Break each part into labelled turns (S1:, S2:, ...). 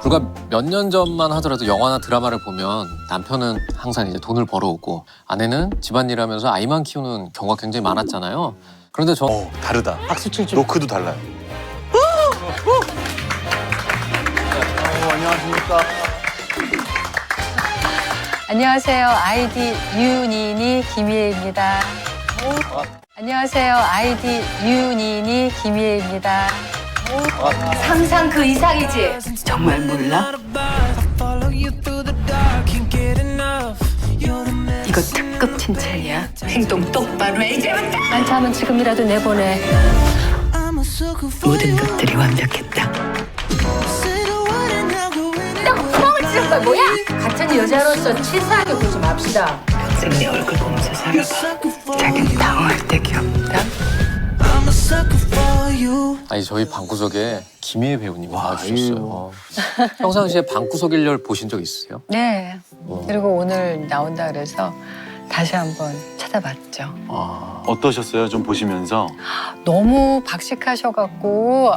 S1: 불과 몇 년 전만 하더라도 영화나 드라마를 보면 남편은 항상 이제 돈을 벌어오고 아내는 집안일하면서 아이만 키우는 경우가 굉장히 많았잖아요. 그런데 저
S2: 다르다.
S3: 박수 칠 줄.
S2: 노크도 달라요. 안녕하십니까.
S4: 안녕하세요. 아이디 유니니 김희애입니다. 안녕하세요. 아이디 유니니 김희애입니다.
S5: 상상 그 이상이지. 정말 몰라? 이거 특급 칭찬이야. 행동 똑바로 해 이제부터.
S4: 한참은 지금이라도 내보내.
S5: 모든 것들이 완벽했다.
S4: 구멍을 찌른 거야 뭐야? 같은 여자로서 치사하게 굴지 맙시다.
S5: 평생 내 얼굴 보면서 살아봐. 자기는 당황할 때 귀엽다.
S1: 아니 저희 방구석에 김희애 배우님이 나와주셨어요. 평상시에 방구석 일렬 보신 적 있으세요?
S4: 네. 그리고 오늘 나온다 그래서 다시 한번 찾아봤죠.
S2: 어떠셨어요? 좀 보시면서.
S4: 너무 박식하셔갖고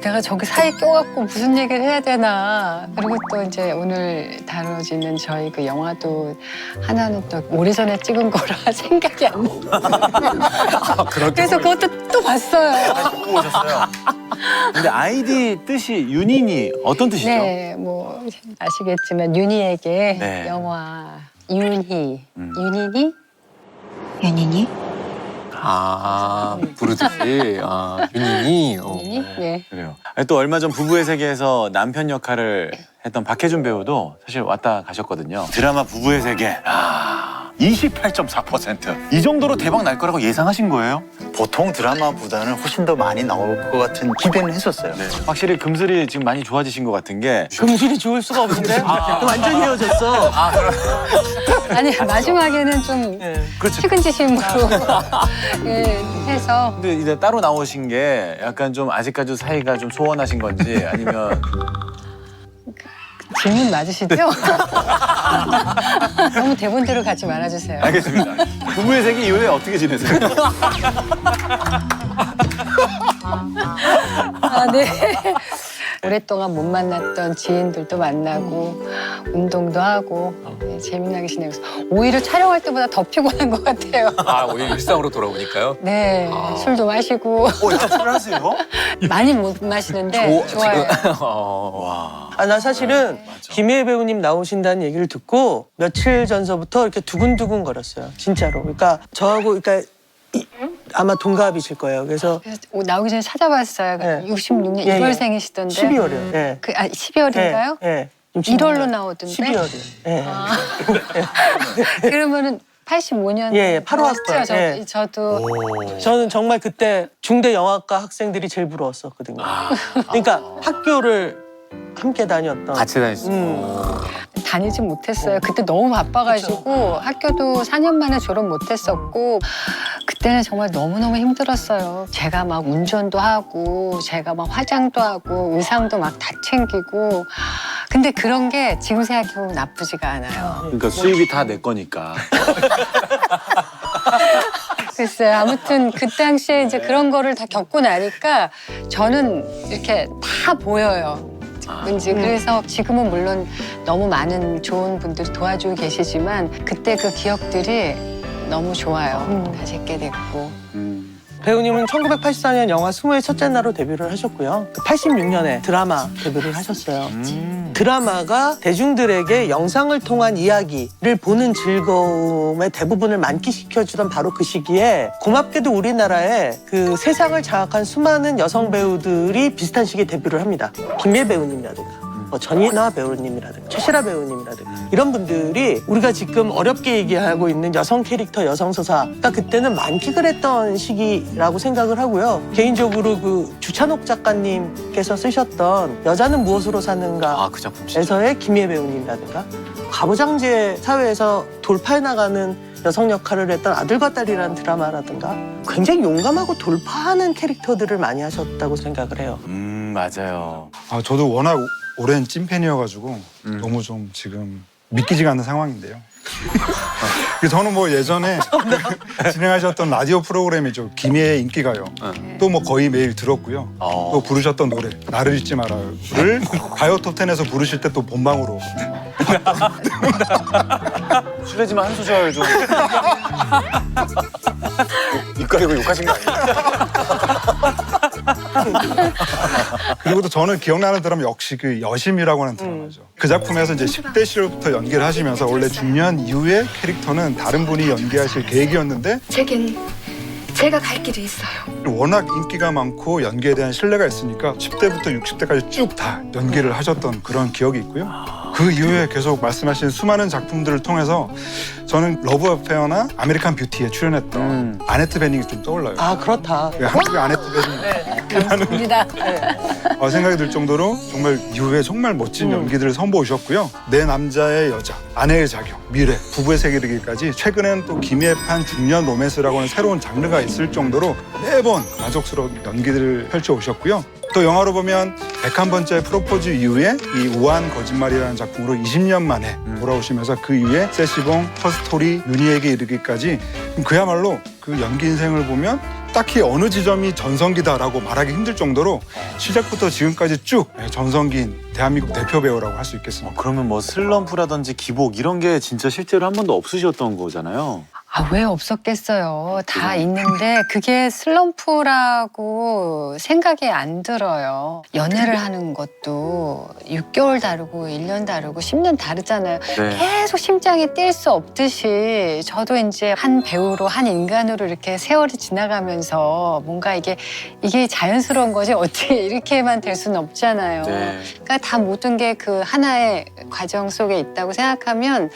S4: 내가 저기 사이에 껴갖고 무슨 얘기를 해야 되나. 그리고 또 이제 오늘 다뤄지는 저희 그 영화도 하나는 또 오래전에 찍은 거라 생각이 안 나. 그래서 그것도 또 봤어요.
S2: 듣고 오셨어요? 근데 아이디 뜻이 윤인이 어떤 뜻이죠?
S4: 네, 뭐 아시겠지만 윤희에게
S2: 네.
S4: 영화 윤희, 윤희니?
S5: 연인이?
S1: 부르듯이 윤인이.
S4: 윤희니? 네.
S2: 그래요. 아니, 또 얼마 전 부부의 세계에서 남편 역할을 했던 박해준 배우도 사실 왔다 가셨거든요. 드라마 부부의 세계. 28.4%. 이 정도로 대박 날 거라고 예상하신 거예요?
S3: 보통 드라마보다는 훨씬 더 많이 나올 것 같은 기대는 했었어요.
S2: 네. 확실히 금슬이 지금 많이 좋아지신 것 같은 게
S6: 금실이 좋을 수가 없는데? 완전히 헤어졌어.
S4: 아니 마지막에는 좀
S2: 그렇죠.
S4: 측은지심으로 예, 해서
S2: 근데 이제 따로 나오신 게 약간 좀 아직까지 사이가 좀 소원하신 건지 아니면
S4: 질문 맞으시죠? 너무 대본대로 가지 말아주세요.
S2: 알겠습니다. 부부의 세계 이후에 어떻게 지내세요?
S4: 네. 오랫동안 못 만났던 지인들도 만나고 운동도 하고 재미나게 지내고 오히려 촬영할 때보다 더 피곤한 것 같아요.
S1: 오히려 일상으로 돌아오니까요.
S4: 네, 술도 마시고
S2: 야채를 하세요?
S4: 많이 못 마시는데 좋아요.
S2: 와.
S6: 나 사실은 김혜애 배우님 나오신다는 얘기를 듣고 며칠 전서부터 이렇게 두근두근 거렸어요. 진짜로. 그러니까 저하고 아마 동갑이실 거예요. 그래서
S4: 나오기 전에 찾아봤어요.
S6: 네.
S4: 66년
S6: 예,
S4: 1월생이시던데.
S6: 12월이요. 예.
S4: 12월인가요?
S6: 예.
S4: 1월로 나오던데.
S6: 12월이요. 예.
S4: 그러면은 85년.
S6: 예, 8호 학번. 예.
S4: 저도
S6: 저는 정말 그때 중대 영화과 학생들이 제일 부러웠었거든요. 그러니까 학교를 함께 다녔던.
S1: 같이 다녔어요.
S4: 다니진 못했어요. 그때 너무 바빠가지고 학교도 4년 만에 졸업 못했었고 그때는 정말 너무너무 힘들었어요. 제가 막 운전도 하고 제가 막 화장도 하고 의상도 막 다 챙기고 근데 그런 게 지금 생각해보면 나쁘지가 않아요.
S2: 그러니까 수입이 다 내 거니까.
S4: 글쎄요. 아무튼 그 당시에 이제 그런 거를 다 겪고 나니까 저는 이렇게 다 보여요. 왠지 그래서 지금은 물론 너무 많은 좋은 분들이 도와주고 계시지만 그때 그 기억들이 너무 좋아요. 다시 있게 됐고.
S6: 배우님은 1984년 영화 스무의 첫째 날로 데뷔를 하셨고요. 86년에 드라마 데뷔를 하셨어요. 드라마가 대중들에게 영상을 통한 이야기를 보는 즐거움의 대부분을 만끽시켜주던 바로 그 시기에 고맙게도 우리나라에 그 세상을 장악한 수많은 여성 배우들이 비슷한 시기에 데뷔를 합니다. 김예 배우님이라든가 전인화 배우님이라든가 최시라 배우님이라든가 이런 분들이 우리가 지금 어렵게 얘기하고 있는 여성 캐릭터, 여성 서사가 그때는 만끽을 했던 시기라고 생각을 하고요. 개인적으로 그 주찬옥 작가님께서 쓰셨던 여자는 무엇으로 사는가
S1: 그 작품 진짜.
S4: 에서의 김희애 배우님이라든가 가부장제 사회에서 돌파해 나가는 여성 역할을 했던 아들과 딸이라는 드라마라든가 굉장히 용감하고 돌파하는 캐릭터들을 많이 하셨다고 생각을 해요.
S2: 맞아요.
S7: 저도 워낙 오랜 찐팬이어가지고 너무 좀 지금 믿기지가 않는 상황인데요. 저는 뭐 예전에 진행하셨던 라디오 프로그램이죠. 김희애의 인기가요. 또 뭐 거의 매일 들었고요. 또 부르셨던 노래 나를 잊지 말아요를 가요 톱10에서 부르실 때 또 본방으로.
S2: 실례지만 한 소절 좀. 입 가리고 욕하신 거 아니에요?
S7: 그리고 또 저는 기억나는 드라마 역시 그 여심이라고 하는 드라마죠. 그 작품에서 이제 10대 시절부터 연기를 하시면서 원래 중년 이후의 캐릭터는 다른 분이 연기하실 계획이었는데
S5: 제겐 제가 갈 길이 있어요.
S7: 워낙 인기가 많고 연기에 대한 신뢰가 있으니까 10대부터 60대까지 쭉 다 연기를 하셨던 그런 기억이 있고요. 그 이후에 계속 말씀하신 수많은 작품들을 통해서 저는 러브 어페어나 아메리칸 뷰티에 출연했던 아네트 베닝이 좀 떠올라요.
S6: 아 그렇다.
S7: 한국의 아네트 베닝
S4: 감사합니다.
S7: 생각이 들 정도로 정말 이후에 정말 멋진 연기들을 선보이셨고요. 내 남자의 여자, 아내의 자격, 미래, 부부의 세계이르기까지 최근엔 또 김혜판 중년 로맨스라고 하는 새로운 장르가 있을 정도로 매번 만족스러운 연기들을 펼쳐오셨고요. 또 영화로 보면 101번째 프로포즈 이후에 이 우아한 거짓말이라는 작품으로 20년 만에 돌아오시면서 그 이후에 세시봉, 퍼스토리, 윤희에게 이르기까지 그야말로 그 연기 인생을 보면 딱히 어느 지점이 전성기다라고 말하기 힘들 정도로 시작부터 지금까지 쭉 전성기인 대한민국 대표 배우라고 할 수 있겠습니다.
S2: 그러면 뭐 슬럼프라든지 기복 이런 게 진짜 실제로 한 번도 없으셨던 거잖아요.
S4: 아, 왜 없었겠어요. 다 있는데 그게 슬럼프라고 생각이 안 들어요. 연애를 하는 것도 6개월 다르고 1년 다르고 10년 다르잖아요.
S2: 네.
S4: 계속 심장이 뛸 수 없듯이 저도 이제 한 배우로 한 인간으로 이렇게 세월이 지나가면서 뭔가 이게 자연스러운 거지 어떻게 이렇게만 될 수는 없잖아요.
S2: 네.
S4: 그러니까 다 모든 게 그 하나의 과정 속에 있다고 생각하면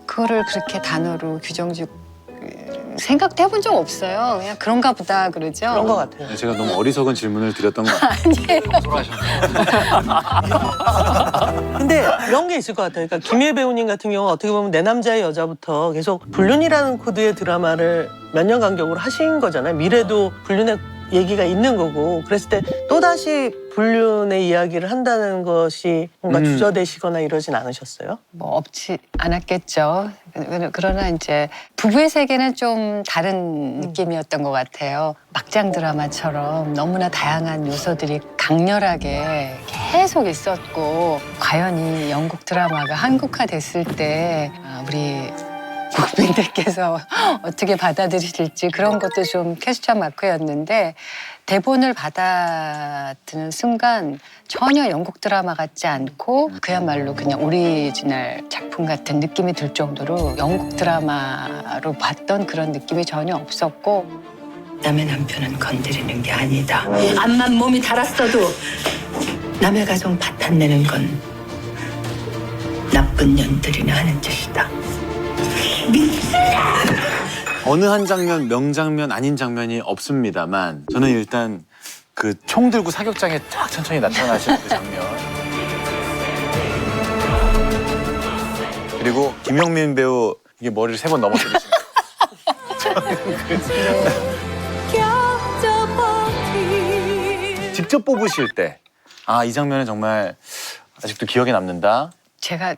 S4: 그거를 그렇게 단어로 규정짓고 생각도 해본 적 없어요. 그냥 그런가 보다 그러죠.
S6: 그런 것 같아요.
S2: 제가 너무 어리석은 질문을 드렸던 것 같아요.
S6: 근데 이런 게 있을 것 같아요. 그러니까 김희애 배우님 같은 경우 어떻게 보면 내 남자의 여자부터 계속 불륜이라는 코드의 드라마를 몇 년 간격으로 하신 거잖아요. 미래도 불륜의 얘기가 있는 거고 그랬을 때 또다시 불륜의 이야기를 한다는 것이 뭔가 주저되시거나 이러진 않으셨어요?
S4: 뭐 없지 않았겠죠. 그러나 이제 부부의 세계는 좀 다른 느낌이었던 것 같아요. 막장 드라마처럼 너무나 다양한 요소들이 강렬하게 계속 있었고 과연 이 영국 드라마가 한국화됐을 때 우리 국민들께서 어떻게 받아들이실지 그런 것도 좀 퀘스천 마크였는데 대본을 받아드는 순간 전혀 영국 드라마 같지 않고 그야말로 그냥 오리지널 작품 같은 느낌이 들 정도로 영국 드라마로 봤던 그런 느낌이 전혀 없었고
S5: 남의 남편은 건드리는 게 아니다. 암만 몸이 달았어도 남의 가정 파탄내는 건 나쁜 년들이나 하는 짓이다.
S2: 어느 한 장면, 명장면 아닌 장면이 없습니다만 저는 일단 그 총 들고 사격장에 쫙 천천히 나타나시는 그 장면 그리고 김영민 배우 이게 머리를 3번 넘어뜨리시는 직접 뽑으실 때 이 장면은 정말 아직도 기억에 남는다.
S4: 제가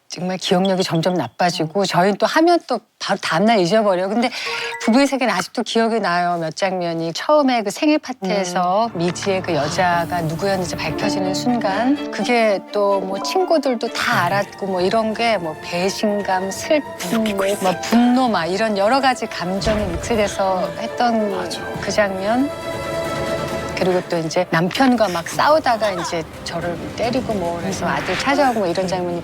S4: 정말 기억력이 점점 나빠지고 저희는 또 하면 또 바로 다음날 잊어버려요. 근데 부부의 세계는 아직도 기억이 나요. 몇 장면이. 처음에 그 생일 파티에서 미지의 그 여자가 누구였는지 밝혀지는 순간 그게 또 뭐 친구들도 다 알았고 뭐 이런 게 뭐 배신감, 슬픔, 뭐 분노 막 이런 여러 가지 감정이 믹스돼서 했던 그 장면. 그리고 또 이제 남편과 막 싸우다가 이제 저를 때리고 뭐 그래서 아들 찾아오고 뭐 이런 장면이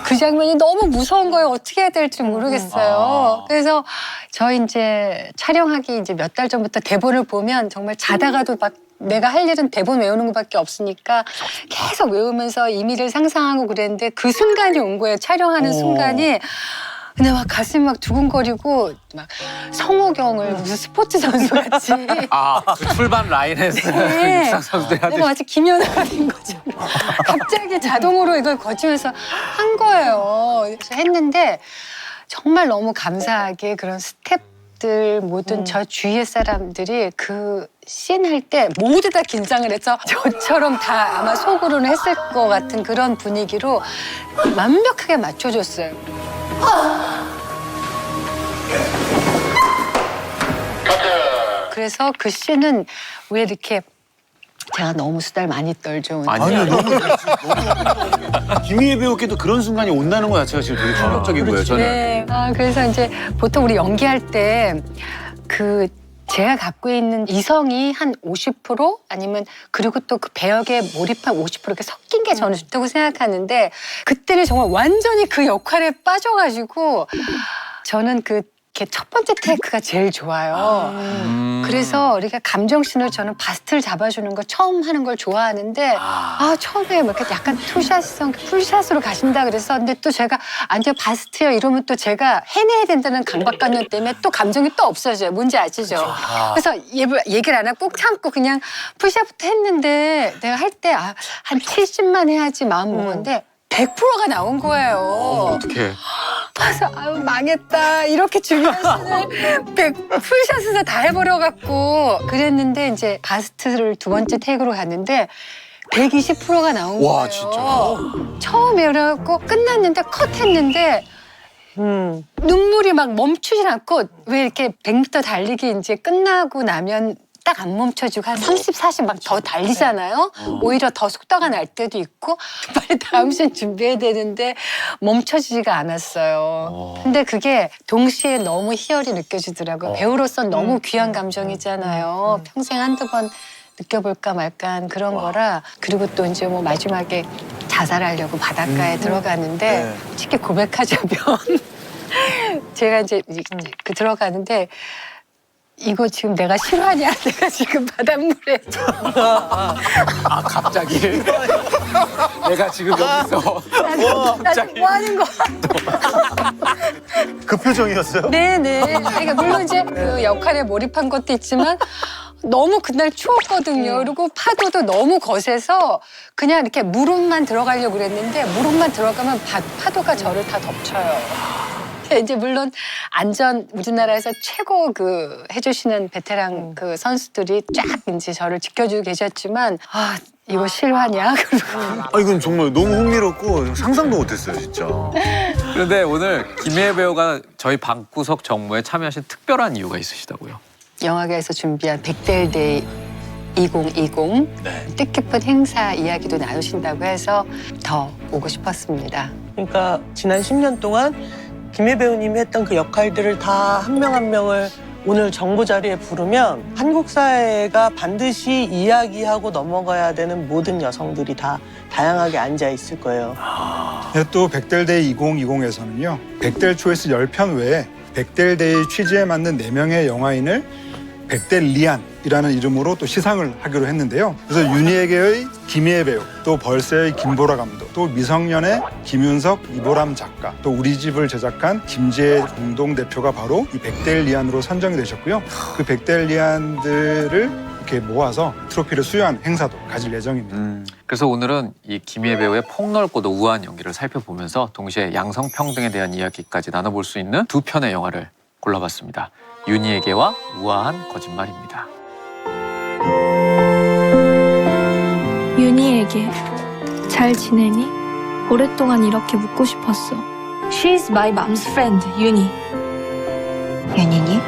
S4: 그 장면이 너무 무서운 거예요. 어떻게 해야 될지 모르겠어요. 그래서 저희 이제 촬영하기 이제 몇 달 전부터 대본을 보면 정말 자다가도 막 내가 할 일은 대본 외우는 것밖에 없으니까 계속 외우면서 이미를 상상하고 그랬는데 그 순간이 온 거예요. 촬영하는 순간이. 근데 막 가슴이 막 두근거리고 막 성호경을 무슨 스포츠 선수 같이
S1: 그 출발 라인에서
S4: 네.
S1: 육상 선수들이 하듯이.
S4: 내가 마치 김연아가 된 거잖아. 갑자기 자동으로 이걸 거치면서 한 거예요. 그래서 했는데 정말 너무 감사하게 그런 스태프들 모든 저 주위의 사람들이 그 씬 할 때 모두 다 긴장을 해서 저처럼 다 아마 속으로는 했을 것 같은 그런 분위기로 완벽하게 맞춰줬어요. 그래서 그 씬은 왜 이렇게 제가 너무 수다를 많이 떨죠.
S2: 아니요, 너무 김희애 배우께도 그런 순간이 온다는 거 자체가 지금 되게 충격적인 거예요, 저는.
S4: 네. 그래서 이제 보통 우리 연기할 때 그 제가 갖고 있는 이성이 한 50% 아니면 그리고 또 그 배역에 몰입한 50% 이렇게 섞인 게 저는 좋다고 생각하는데 그때는 정말 완전히 그 역할에 빠져가지고 저는 그 첫 번째 테이크가 제일 좋아요. 그래서 우리가 감정씬을 저는 바스트를 잡아주는 거 처음 하는 걸 좋아하는데 처음에 뭐 이렇게 약간 투샷성 풀샷으로 가신다 그래서 근데 또 제가 아니요 바스트요 이러면 또 제가 해내야 된다는 강박관념 때문에 또 감정이 또 없어져요. 뭔지 아시죠? 그래서 얘기를 안 하고 꼭 참고 그냥 풀샷부터 했는데 내가 할 때 한 70만 해야지 마음 먹었는데 100%가 나온 거예요.
S1: 어떻게?
S4: 그래서 망했다 이렇게 중요한 씬을 풀샷에서 다 해버려갖고 그랬는데 이제 바스트를 두 번째 테이크로 갔는데 120%가 나온 거예요.
S2: 와, 진짜요?
S4: 처음에 그래갖고 끝났는데 컷했는데 눈물이 막 멈추질 않고 왜 이렇게 100m 달리기 이제 끝나고 나면 딱 안 멈춰지고 한 30, 40 막 더 달리잖아요. 오히려 더 속도가 날 때도 있고 빨리 다음 씬 준비해야 되는데 멈춰지지가 않았어요. 근데 그게 동시에 너무 희열이 느껴지더라고요. 배우로서 너무 귀한 감정이잖아요. 평생 한두 번 느껴볼까 말까 그런 거라 그리고 또 이제 뭐 마지막에 자살하려고 바닷가에 들어가는데 솔직히 고백하자면 제가 이제 그 들어가는데 이거 지금 내가 실화냐? 내가 지금 바닷물에
S1: 갑자기 내가 지금 여기서
S4: 나 지금 뭐 하는 거야?
S3: 그 표정이었어요?
S4: 네네. 그러니까 물론 이제 그 역할에 몰입한 것도 있지만 너무 그날 추웠거든요. 그리고 파도도 너무 거세서 그냥 이렇게 무릎만 들어가려고 그랬는데 무릎만 들어가면 파도가 저를 다 덮쳐요. 이제 물론 안전 우리나라에서 최고 그 해주시는 베테랑 그 선수들이 쫙 이제 저를 지켜주고 계셨지만 이거 실화냐?
S2: 이건 정말 너무 흥미롭고 상상도 못했어요, 진짜.
S1: 그런데 오늘 김희애 배우가 저희 방구석 정모에 참여하신 특별한 이유가 있으시다고요?
S4: 영화계에서 준비한 백델데이 2020 뜻깊은 행사 이야기도 나누신다고 해서 더 오고 싶었습니다.
S6: 그러니까 지난 10년 동안 김희애 배우님이 했던 그 역할들을 다 한 명 한 명을 오늘 정보 자리에 부르면 한국 사회가 반드시 이야기하고 넘어가야 되는 모든 여성들이 다 다양하게 앉아 있을 거예요.
S7: 또 백델데이 2020에서는요. 백델 초이스 10편 외에 백델데이 취지에 맞는 4명의 영화인을 백델리안이라는 이름으로 또 시상을 하기로 했는데요. 그래서 윤희에게의 김희애 배우, 또 벌새의 김보라 감독, 또 미성년의 김윤석, 이보람 작가, 또 우리 집을 제작한 김지혜 공동대표가 바로 이 백델리안으로 선정이 되셨고요. 그 백델리안들을 이렇게 모아서 트로피를 수여한 행사도 가질 예정입니다.
S1: 그래서 오늘은 이 김희애 배우의 폭넓고도 우아한 연기를 살펴보면서 동시에 양성평등에 대한 이야기까지 나눠볼 수 있는 두 편의 영화를 골라봤습니다. 윤희에게와 우아한 거짓말입니다.
S8: 윤희에게 잘 지내니? 오랫동안 이렇게 묻고 싶었어. She's my mom's friend, 윤희.
S5: 윤희니?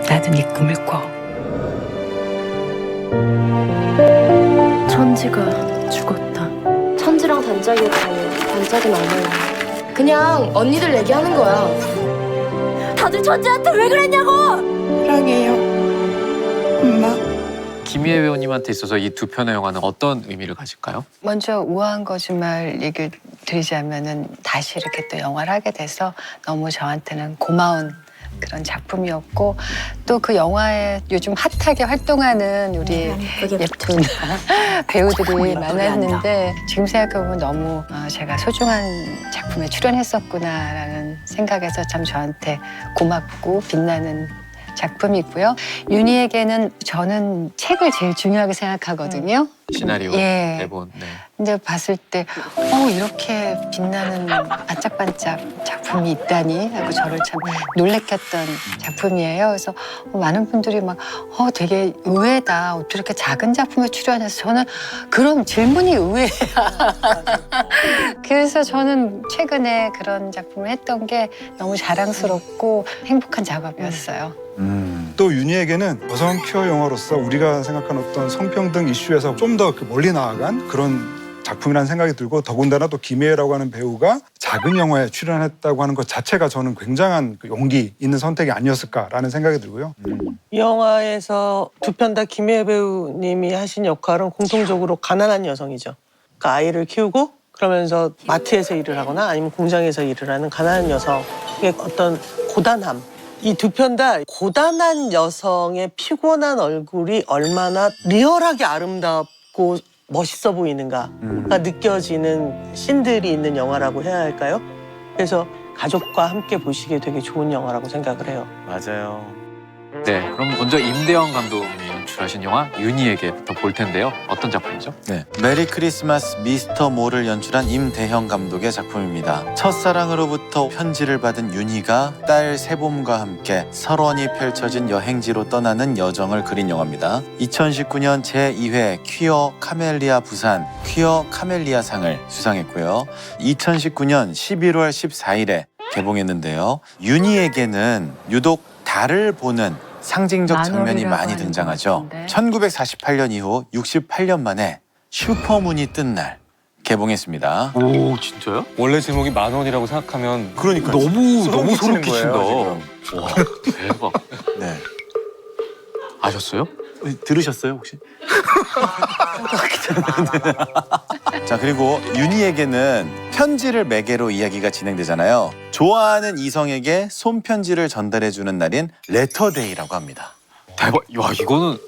S5: 나도 네 꿈을 꿔.
S8: 천지가 죽었다. 천지랑 단짝이었다니 단짝은 아니야. 그냥 언니들 얘기하는 거야. 다들 천지한테 왜 그랬냐고!
S9: 사랑해요, 엄마.
S1: 김희애 배우님한테 있어서 이 두 편의 영화는 어떤 의미를 가질까요?
S4: 먼저 우아한 거짓말 얘기를 드리자면은 다시 이렇게 또 영화를 하게 돼서 너무 저한테는 고마운 그런 작품이었고 또 그 영화에 요즘 핫하게 활동하는 우리 예쁜 배우들이 많았는데 지금 생각해보면 너무 제가 소중한 작품에 출연했었구나라는 생각에서 참 저한테 고맙고 빛나는 작품이고요. 윤희에게는 저는 책을 제일 중요하게 생각하거든요.
S1: 시나리오,
S4: 예.
S1: 대본. 네.
S4: 근데 봤을 때 이렇게 빛나는 반짝반짝 작품이 있다니 하고 저를 참 놀래켰던 작품이에요. 그래서 많은 분들이 막 되게 의외다. 어떻게 이렇게 작은 작품에 출연해서 저는 그런 질문이 의외야. 그래서 저는 최근에 그런 작품을 했던 게 너무 자랑스럽고 행복한 작업이었어요.
S7: 또 윤희에게는 여성 퀴어 영화로서 우리가 생각하는 어떤 성평등 이슈에서 좀 더 멀리 나아간 그런 작품이라는 생각이 들고, 더군다나 또 김혜라고 하는 배우가 작은 영화에 출연했다고 하는 것 자체가 저는 굉장한 용기 있는 선택이 아니었을까라는 생각이 들고요.
S6: 이 영화에서 두 편 다 김희애 배우님이 하신 역할은 공통적으로 가난한 여성이죠. 그러니까 아이를 키우고 그러면서 마트에서 일을 하거나 아니면 공장에서 일을 하는 가난한 여성의 어떤 고단함. 이 두 편 다 고단한 여성의 피곤한 얼굴이 얼마나 리얼하게 아름답고 멋있어 보이는가가 느껴지는 씬들이 있는 영화라고 해야 할까요? 그래서 가족과 함께 보시기에 되게 좋은 영화라고 생각을 해요.
S2: 맞아요.
S1: 네, 그럼 먼저 임대영 감독이 연출하신 영화 윤희에게부터 볼 텐데요. 어떤 작품이죠?
S2: 네, 메리 크리스마스 미스터 모를 연출한 임대형 감독의 작품입니다. 첫사랑으로부터 편지를 받은 윤희가 딸 세봄과 함께 설원이 펼쳐진 여행지로 떠나는 여정을 그린 영화입니다. 2019년 제2회 퀴어 카멜리아 부산 퀴어 카멜리아상을 수상했고요. 2019년 11월 14일에 개봉했는데요. 윤희에게는 유독 달을 보는 상징적 장면이 많이 등장하죠. 1948년 이후 68년 만에 슈퍼문이 뜬 날 개봉했습니다.
S1: 오, 진짜요?
S10: 원래 제목이 10,000원이라고 생각하면
S2: 그러니까
S1: 너무 소름 끼친다.
S2: 거예요,
S1: 와, 대박.
S2: 네.
S1: 아셨어요?
S2: 들으셨어요 혹시? 자, 그리고 윤희에게는 편지를 매개로 이야기가 진행되잖아요. 좋아하는 이성에게 손편지를 전달해주는 날인 레터데이라고 합니다.
S1: 대박. 야, 이거는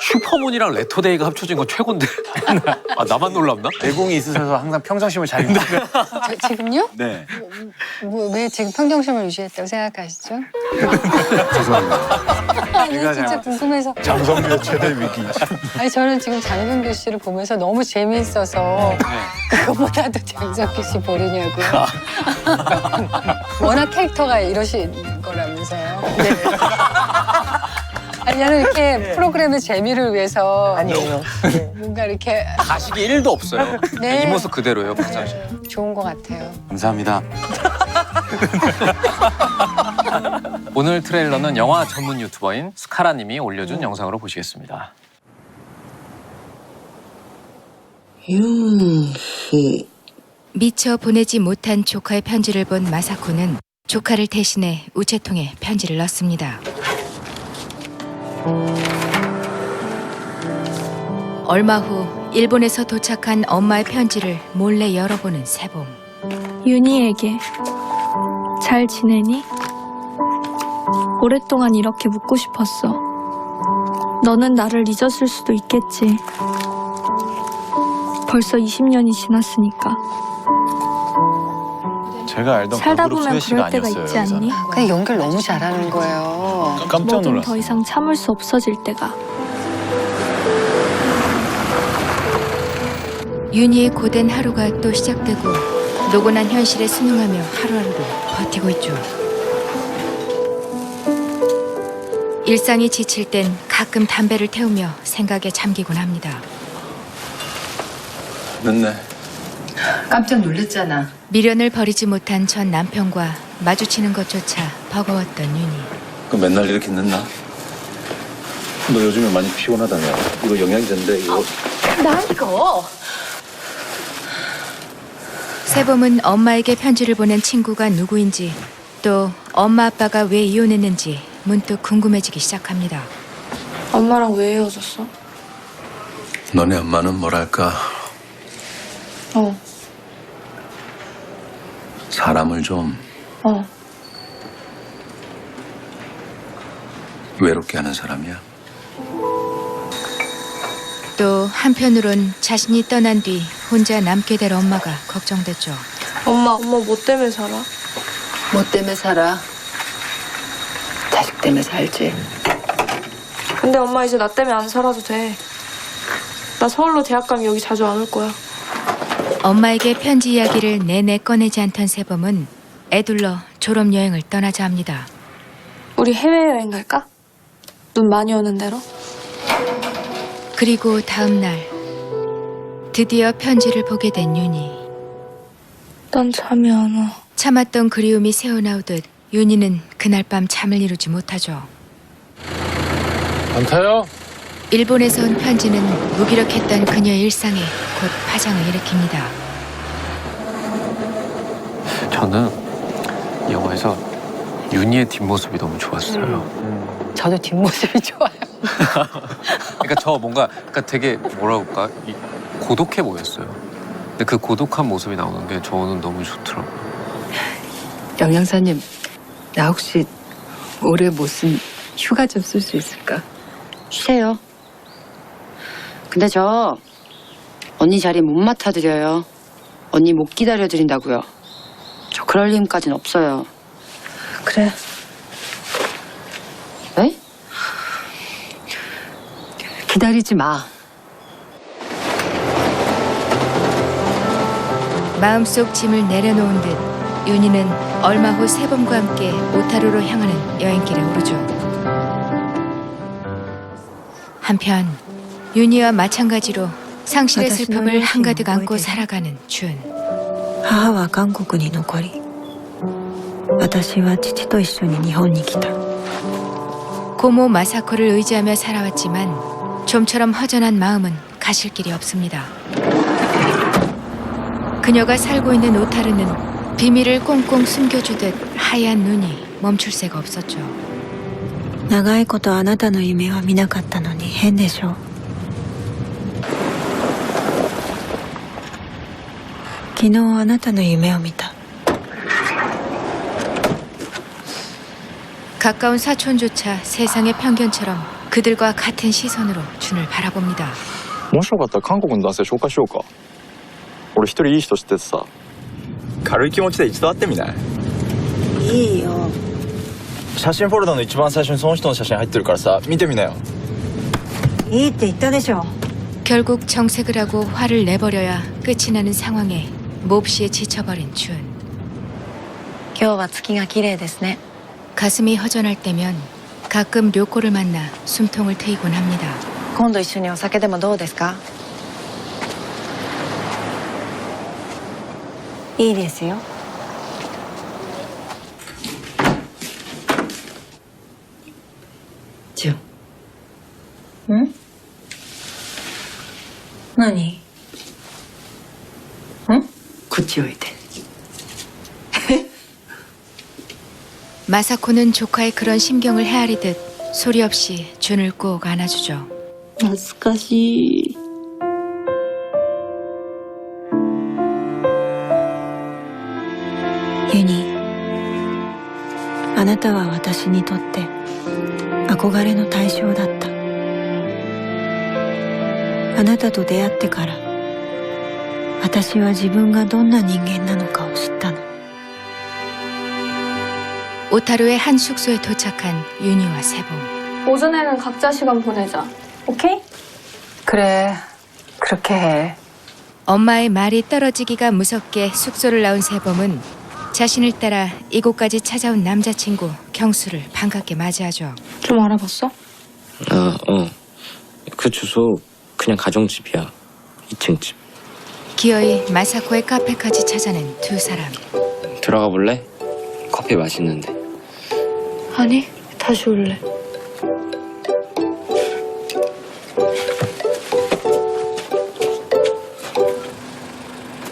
S1: 슈퍼문이랑 레터데이가 합쳐진 건 최고인데. 아, 나만 놀랍나?
S2: 내공이 있으셔서 항상 평정심을 잘 유지해요.
S4: 지금요?
S2: 네.
S4: 왜 지금 평정심을 유지했다고 생각하시죠?
S2: 제가
S4: 진짜 궁금해서.
S7: 장성규의 최대 위기.
S4: 아니 저는 지금 장성규 씨를 보면서 너무 재미있어서 그거보다도 장성규 씨 보느냐고요. 워낙 캐릭터가 이러신 거라면서요. 네. 아니 나는 이렇게 프로그램의 재미를 위해서
S6: 아니에요.
S4: 뭔가 이렇게
S1: 가식이 1도 없어요.
S4: 네.
S1: 이 모습 그대로예요, 박상씨.
S4: 좋은 것 같아요.
S2: 감사합니다.
S1: 오늘 트레일러는 영화 전문 유튜버인 스카라님이 올려준 영상으로 보시겠습니다.
S11: 미처 보내지 못한 조카의 편지를 본 마사코는 조카를 대신해 우체통에 편지를 넣습니다. 얼마 후 일본에서 도착한 엄마의 편지를 몰래 열어보는 세봄.
S8: 윤희에게 잘 지내니? 오랫동안 이렇게 묻고 싶었어. 너는 나를 잊었을 수도 있겠지. 벌써 20년이 지났으니까.
S2: 제가 알던
S8: 살다
S2: 걸그룹
S8: 보면
S2: 소녀 씨가
S8: 그럴 때가
S2: 아니었어요.
S8: 있지 않니?
S2: 여기서는.
S4: 근데 연기를 너무 잘하는 거예요.
S2: 깜짝
S8: 뭐든
S2: 놀랐어요.
S8: 더 이상 참을 수 없어질 때가.
S11: 윤희의 고된 하루가 또 시작되고 노곤한 현실에 순응하며 하루하루를 버티고 있죠. 일상이 지칠 땐 가끔 담배를 태우며 생각에 잠기곤 합니다.
S10: 늦네.
S5: 깜짝 놀랐잖아.
S11: 미련을 버리지 못한 전 남편과 마주치는 것조차 버거웠던 윤희.
S10: 그 맨날 이렇게 늦나? 너 요즘에 많이 피곤하다며. 이거 영양제인데 이거.
S5: 나 이거.
S11: 세봄은 엄마에게 편지를 보낸 친구가 누구인지 또 엄마 아빠가 왜 이혼했는지 문득 궁금해지기 시작합니다.
S8: 엄마랑 왜 헤어졌어?
S10: 너네 엄마는 뭐랄까 사람을 좀 외롭게 하는 사람이야.
S11: 또 한편으론 자신이 떠난 뒤 혼자 남게 될 엄마가 걱정됐죠.
S8: 엄마 뭐 때문에 살아?
S5: 뭐 때문에 살아? 자식 때문에 살지.
S8: 근데 엄마 이제 나 때문에 안 살아도 돼. 나 서울로 대학 가면 여기 자주 안 올 거야.
S11: 엄마에게 편지 이야기를 내내 꺼내지 않던 세범은 애둘러 졸업여행을 떠나자 합니다.
S8: 우리 해외여행 갈까? 눈 많이 오는 데로?
S11: 그리고 다음 날 드디어 편지를 보게 된 윤희.
S8: 난 잠이 안 와.
S11: 참았던 그리움이 새어나오듯 윤희는 그날 밤 잠을 이루지 못하죠.
S1: 안타요?
S11: 일본에서 온 편지는 무기력했던 그녀의 일상에 곧 파장을 일으킵니다.
S1: 저는 이 영화에서 윤희의 뒷모습이 너무 좋았어요.
S4: 저도 뒷모습이 좋아요.
S1: 그러니까 저 뭔가 그러니까 되게 뭐라 그럴까 고독해 보였어요. 근데 그 고독한 모습이 나오는 게 저는 너무 좋더라고요.
S5: 영양사님, 나 혹시 올해 무슨 휴가 좀 쓸 수 있을까?
S12: 쉬세요. 근데 저 언니 자리 못 맡아드려요. 언니 못 기다려드린다고요. 저 그럴 힘까진 없어요.
S5: 그래.
S12: 네?
S5: 기다리지 마.
S11: 마음속 짐을 내려놓은 듯 윤희는 얼마 후 세범과 함께 오타루로 향하는 여행길에 오르죠. 한편 윤희와 마찬가지로 상실의 슬픔을 한가득 안고 살아가는 준.
S9: 母は韓国に残り私は父と一緒に日本に来た
S11: 고모 마사코를 의지하며 살아왔지만 좀처럼 허전한 마음은 가실 길이 없습니다. 그녀가 살고 있는 오타루는 비밀을 꽁꽁 숨겨주듯 하얀 눈이 멈출 새가 없었죠.
S9: 長いことあなたの夢は見なかったのに変でしょう 昨日あなたの夢を見た
S11: 가까운 사촌조차 세상의 편견처럼 그들과 같은 시선으로 준을 바라봅니다.
S13: もしよかったら韓国の男性紹介しようか。俺一人いい人知っててさ、軽い気持ちで一度会ってみない？
S9: いいよ
S13: 写真フォルダの一番最初にその人の写真入ってるからさ、見てみなよ。
S9: いいって言ったでしょ
S11: 결국 정색을 하고 화를 내버려야 끝이 나는 상황에 몹시에 지쳐버린 준.
S12: 今日は月が綺麗ですね.
S11: 가슴이 허전할 때면 가끔 료코를 만나 숨통을 트이곤 합니다.
S12: 今度一緒にお酒でもどうですか?
S9: いいですよ
S5: 純。
S9: ん何
S5: こっちおいで.
S11: 마사코는 조카의 그런 심경을 헤아리듯 소리 없이 준을 꼭 안아주죠.
S9: 懐かしいユニあなたは私にとって憧れの対象だったあなたと出会ってから私は自分がどんな人間なのかを知ったの
S11: 오타루의 한 숙소에 도착한 윤희와 세봄.
S8: 오전에는 각자 시간 보내자. 오케이?
S5: 그래. 그렇게 해.
S11: 엄마의 말이 떨어지기가 무섭게 숙소를 나온 세봄은 자신을 따라 이곳까지 찾아온 남자친구 경수를 반갑게 맞이하죠.
S8: 좀 알아봤어?
S14: 그 주소 그냥 가정집이야. 2층 집.
S11: 기어이 마사코의 카페까지 찾아낸 두 사람.
S14: 들어가 볼래? 커피 맛있는데.
S8: 아니, 다시 올래.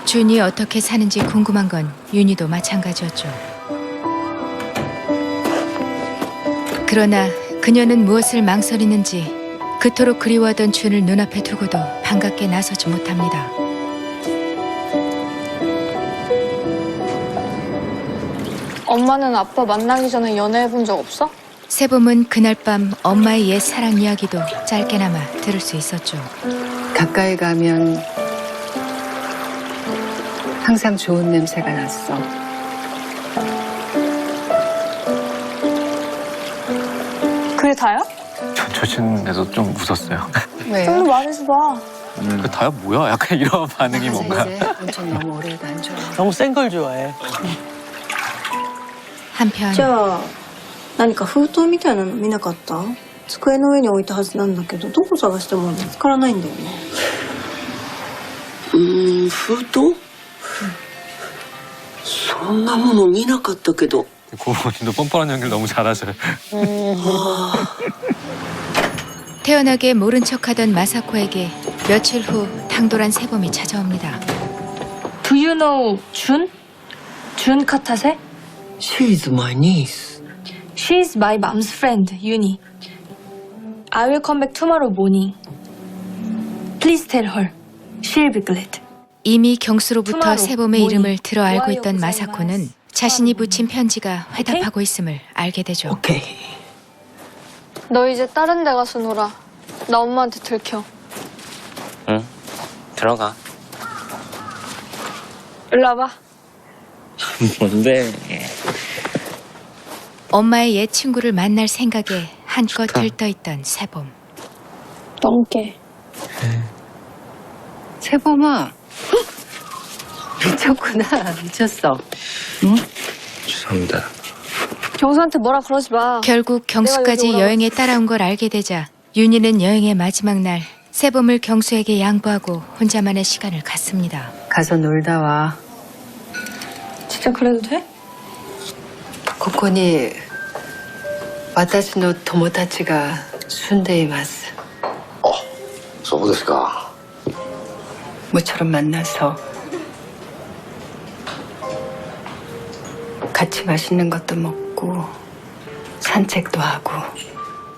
S11: 준이 어떻게 사는지 궁금한 건 윤희도 마찬가지였죠. 그러나 그녀는 무엇을 망설이는지 그토록 그리워하던 준을 눈앞에 두고도 반갑게 나서지 못합니다.
S8: 엄마는 아빠 만나기 전에 연애해본 적 없어?
S11: 세봄은 그날 밤 엄마의 옛 사랑 이야기도 짧게나마 들을 수 있었죠.
S5: 가까이 가면 항상 좋은 냄새가 났어.
S8: 그게 다야?
S1: 저 씬에서 좀 웃었어요.
S4: 왜요?
S8: 좀 더 말해줘봐.
S1: 그 다야 뭐야? 약간 이런 반응이 뭔가.
S4: 이제 엄청 너무 오래가 안 좋아.
S6: 너무 센 걸 좋아해.
S11: 한편
S9: じゃあ何か封筒みたいなの見なかった？机の上に置いたはずなんだけどどこ探しても見つからないんだよね。
S15: 封筒？そんなもの見なかったけど。
S1: 고모님도 뻔뻔한 연기를 너무 잘하셔요.
S11: 태연하게 모른 척하던 마사코에게 며칠 후 당돌한 세범이 찾아옵니다.
S8: Do you know 준? 준 카타세?
S15: She's my niece.
S8: She's my mom's friend, Yuni. I will come back tomorrow morning. Please tell her. She'll be glad.
S11: 이미 경수로부터
S8: 투마로,
S11: 세범의
S8: 모이,
S11: 이름을 들어 알고
S8: 모아요,
S11: 있던
S8: 고자이마스.
S11: 마사코는 자신이 붙인 편지가 회답하고 있음을 알게 되죠.
S15: 오케이.
S8: 너 이제 다른 데 가서 놀아. 나 엄마한테 들켜.
S14: 응, 들어가.
S8: 일로 와봐.
S14: 뭔데?
S11: 엄마의 옛 친구를 만날 생각에 한껏 들떠있던 세범.
S8: 똥개.
S4: 세범아. 미쳤구나. 미쳤어. 응?
S14: 죄송합니다.
S8: 경수한테 뭐라 그러지 마.
S11: 결국 경수까지
S8: 내가 여기
S11: 여행에 따라온 걸 알게 되자 윤희는 여행의 마지막 날 세범을 경수에게 양보하고 혼자만의 시간을 갖습니다.
S4: 가서 놀다 와.
S8: 진짜 그래도 돼?
S4: ここに私の友達が住んでいます.
S10: そうですか.
S4: 모처럼 만나서 같이 맛있는 것도 먹고 산책도 하고.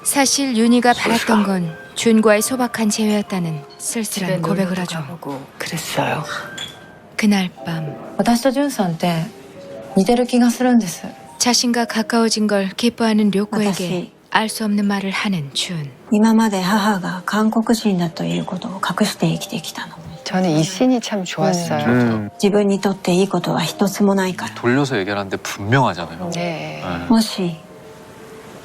S11: 사실 윤희가 바랐던 건 준과의 소박한 재회였다는 쓸쓸한 고백을 하죠.
S4: 그랬어요.
S11: 그날 밤
S12: 私とジュンさんって似てる気がするんです
S11: 자신과 가까워진 걸 기뻐하는 료코에게 알 수 없는 말을 하는 준.
S9: 今まで母が韓国人だということを隠して生きてきたの.
S4: 저는 이 씬이 참 좋았어요.
S9: 自分にとっていいことは一つもないから.
S1: 돌려서 얘기하는데 분명하잖아요.
S4: 네.
S9: もし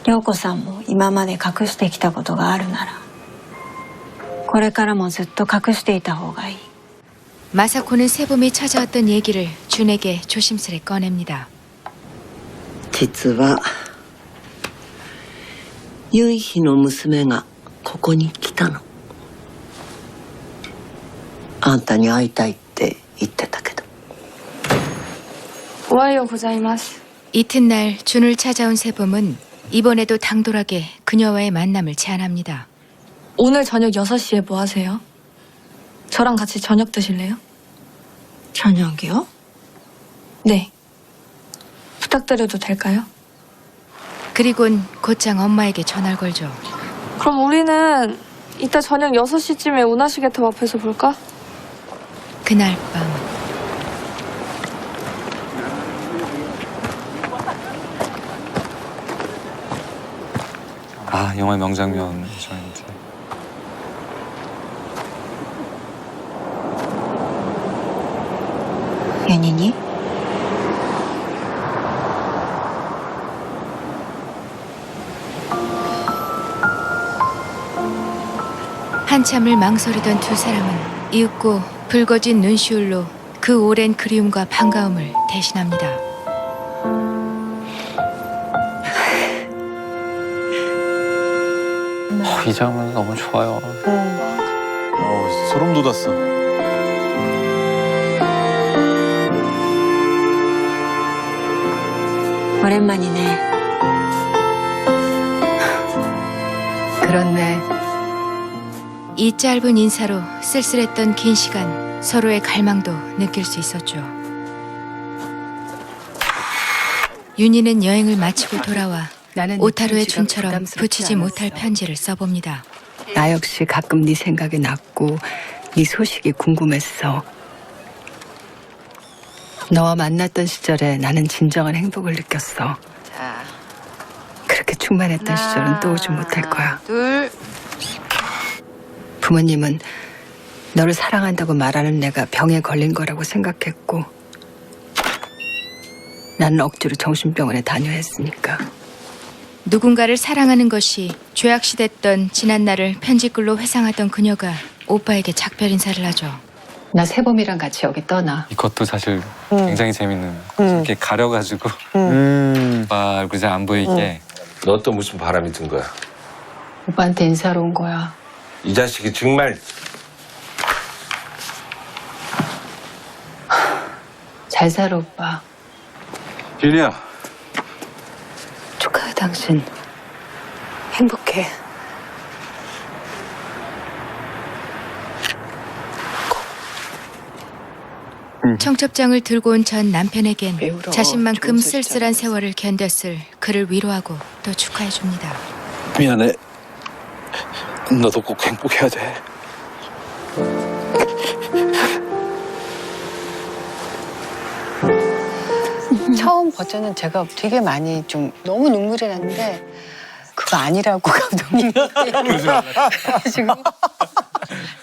S9: 涼子さんも今まで隠してきたことがあるならこれからもずっと隠していた方がいい.
S11: 마사코는 세범이 찾아왔던 얘기를 준에게 조심스레 꺼냅니다.
S15: 実はユイヒの娘がここに来たの。あんたに会いたいって言ってたけど。
S8: おはようございます.
S11: 이튿날 준을 찾아온 세범은 이번에도 당돌하게 그녀와의 만남을 제안합니다.
S8: 오늘 저녁 6시에 뭐 하세요? 저랑 같이 저녁 드실래요?
S9: 저녁이요?
S8: 네. 부탁드려도 될까요?
S11: 그리곤 곧장 엄마에게 전화를 걸죠.
S8: 그럼 우리는 이따 저녁 6시쯤에 운하시계탑 앞에서 볼까?
S11: 그날 밤
S13: 아, 영화의 명장면 저한테.
S9: 유니니?
S11: 한참을 망설이던 두 사람은 이윽고 붉어진 눈시울로 그 오랜 그리움과 반가움을 대신합니다.
S1: 이 장면 너무 좋아요.
S2: 소름 돋았어.
S9: 오랜만이네.
S4: 그렇네.
S11: 이 짧은 인사로 쓸쓸했던 긴 시간 서로의 갈망도 느낄 수 있었죠. 윤희는 여행을 마치고 돌아와 오타루의 준처럼 붙이지 못할 편지를 써봅니다.
S4: 나 역시 가끔 네 생각이 났고 네 소식이 궁금했어. 너와 만났던 시절에 나는 진정한 행복을 느꼈어. 그렇게 충만했던 시절은 또 오지 못할 거야. 부모님은 너를 사랑한다고 말하는 내가 병에 걸린 거라고 생각했고 나는 억지로 정신병원에 다녀야 했으니까.
S11: 누군가를 사랑하는 것이 죄악시됐던 지난날을 편지글로 회상하던 그녀가 오빠에게 작별 인사를 하죠.
S4: 나 세범이랑 같이 여기 떠나.
S13: 이것도 사실 굉장히 재밌는. 이렇게 가려가지고 오빠 얼굴이 잘 안 보이게.
S10: 너 또 무슨 바람이 든 거야?
S4: 오빠한테 인사하러 온 거야.
S10: 이 자식이 정말.
S4: 잘 살아 오빠.
S10: 윤희야.
S4: 축하해 당신. 행복해.
S11: 청첩장을 들고 온 전 남편에겐 자신만큼 쓸쓸한 세월을 견뎠을 그를 위로하고 또 축하해줍니다.
S10: 미안해. 너도 꼭 행복해야 돼.
S4: 처음 버전은 제가 되게 많이 좀 너무 눈물이 났는데 그거 아니라고 감독님이 그래가지고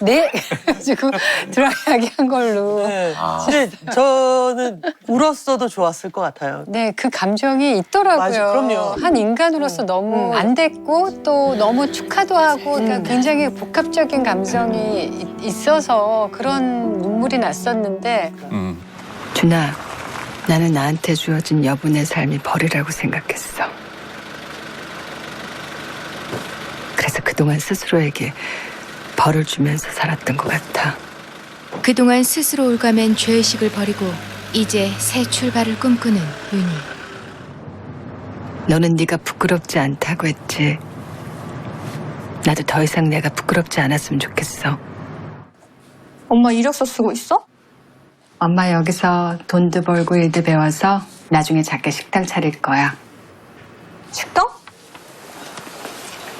S4: 네 그래가지고 드라이하게 한 걸로.
S6: 네. 근데 저는 울었어도 좋았을 것 같아요.
S4: 네, 그 감정이 있더라고요.
S6: 맞아, 그럼요.
S4: 한 인간으로서 너무 안 됐고 또 너무 축하도 하고 그러니까 굉장히 복합적인 감정이 있어서 그런 눈물이 났었는데
S5: 준아, 나는 나한테 주어진 여분의 삶이 벌이라고 생각했어. 그래서 그동안 스스로에게 벌을 주면서 살았던 것 같아.
S11: 그동안 스스로 올가맨 죄의식을 버리고 이제 새 출발을 꿈꾸는 윤희.
S5: 너는 네가 부끄럽지 않다고 했지. 나도 더 이상 내가 부끄럽지 않았으면 좋겠어.
S9: 엄마 이력서 쓰고 있어?
S5: 엄마 여기서 돈도 벌고 일도 배워서 나중에 작게 식당 차릴 거야.
S9: 식당?